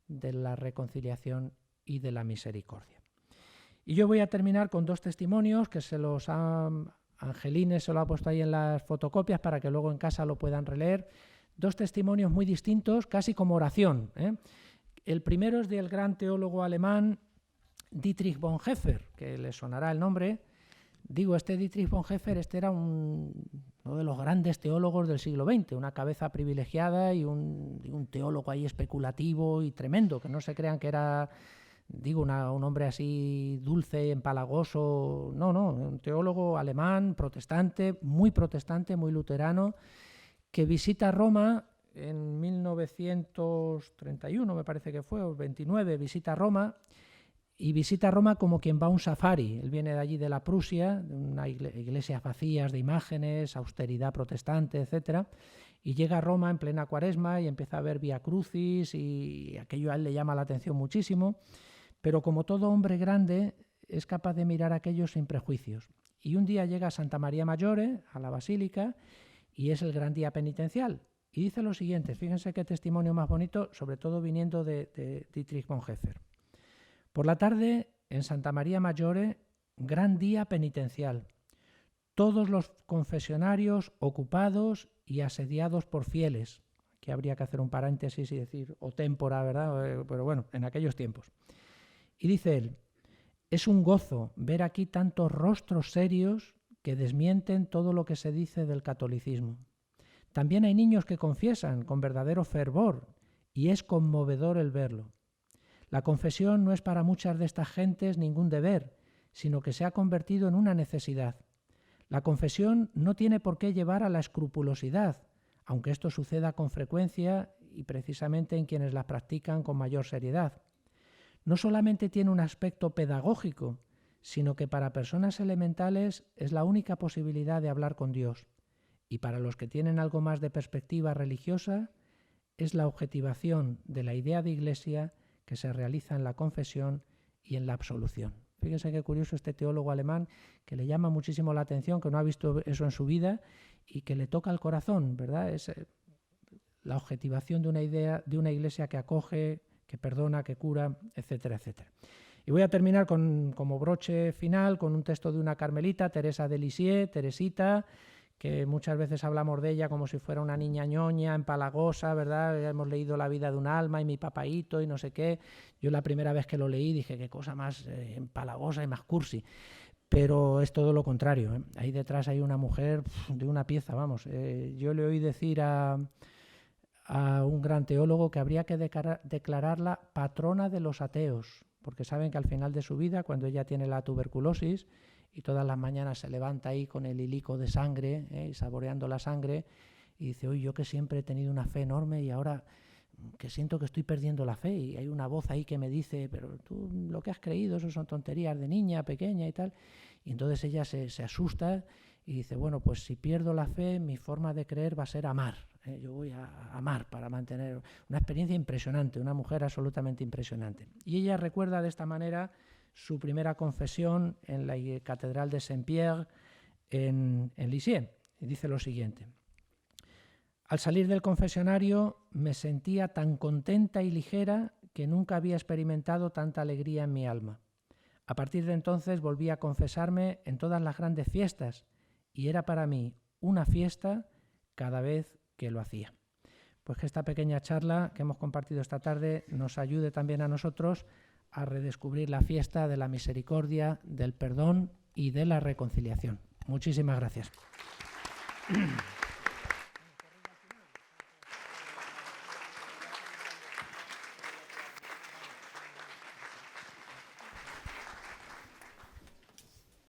de la reconciliación y de la misericordia. Y yo voy a terminar con dos testimonios que Angelines se lo ha puesto ahí en las fotocopias para que luego en casa lo puedan releer. Dos testimonios muy distintos, casi como oración, El primero es del gran teólogo alemán Dietrich Bonhoeffer, que le sonará el nombre. Digo, Dietrich Bonhoeffer, era uno de los grandes teólogos del siglo XX, una cabeza privilegiada y un teólogo ahí especulativo y tremendo, que no se crean que era, un hombre así dulce, empalagoso. No, un teólogo alemán, protestante, muy luterano, que visita Roma en 1931, me parece que fue, o 29, visita Roma. Y visita Roma como quien va a un safari. Él viene de allí, de la Prusia, de una iglesias vacías de imágenes, austeridad protestante, etc. Y llega a Roma en plena Cuaresma y empieza a ver Vía Crucis y aquello a él le llama la atención muchísimo. Pero como todo hombre grande, es capaz de mirar aquello sin prejuicios. Y un día llega a Santa María Maggiore, a la Basílica, y es el gran día penitencial. Y dice lo siguiente, fíjense qué testimonio más bonito, sobre todo viniendo de Dietrich Bonhoeffer. Por la tarde, en Santa María Maggiore, gran día penitencial. Todos los confesionarios ocupados y asediados por fieles. Aquí habría que hacer un paréntesis y decir, o témpora, ¿verdad? Pero bueno, en aquellos tiempos. Y dice él, es un gozo ver aquí tantos rostros serios que desmienten todo lo que se dice del catolicismo. También hay niños que confiesan con verdadero fervor y es conmovedor el verlo. La confesión no es para muchas de estas gentes ningún deber, sino que se ha convertido en una necesidad. La confesión no tiene por qué llevar a la escrupulosidad, aunque esto suceda con frecuencia y precisamente en quienes la practican con mayor seriedad. No solamente tiene un aspecto pedagógico, sino que para personas elementales es la única posibilidad de hablar con Dios. Y para los que tienen algo más de perspectiva religiosa, es la objetivación de la idea de iglesia que se realiza en la confesión y en la absolución. Fíjense qué curioso este teólogo alemán, que le llama muchísimo la atención, que no ha visto eso en su vida y que le toca el corazón, ¿verdad? Es la objetivación de una idea, de una iglesia que acoge, que perdona, que cura, etcétera, etcétera. Y voy a terminar como broche final con un texto de una carmelita, Teresa de Lisieux, Teresita, que muchas veces hablamos de ella como si fuera una niña ñoña, empalagosa, ¿verdad? Hemos leído La vida de un alma y Mi papaíto y no sé qué. Yo la primera vez que lo leí dije, qué cosa más empalagosa y más cursi. Pero es todo lo contrario, ¿eh? Ahí detrás hay una mujer de una pieza, vamos. Yo le oí decir a un gran teólogo que habría que declararla patrona de los ateos, porque saben que al final de su vida, cuando ella tiene la tuberculosis y todas las mañanas se levanta ahí con el hilico de sangre, y saboreando la sangre, y dice, oye, yo que siempre he tenido una fe enorme y ahora que siento que estoy perdiendo la fe, y hay una voz ahí que me dice, pero tú lo que has creído, eso son tonterías de niña pequeña y tal. Y entonces ella se asusta y dice, bueno, pues si pierdo la fe, mi forma de creer va a ser amar. Yo voy a amar para mantener una experiencia impresionante, una mujer absolutamente impresionante. Y ella recuerda de esta manera su primera confesión en la Catedral de Saint-Pierre en Lisieux. Y dice lo siguiente: al salir del confesionario me sentía tan contenta y ligera que nunca había experimentado tanta alegría en mi alma. A partir de entonces volví a confesarme en todas las grandes fiestas y era para mí una fiesta cada vez que lo hacía. Pues que esta pequeña charla que hemos compartido esta tarde nos ayude también a nosotros a redescubrir la fiesta de la misericordia, del perdón y de la reconciliación. Muchísimas gracias.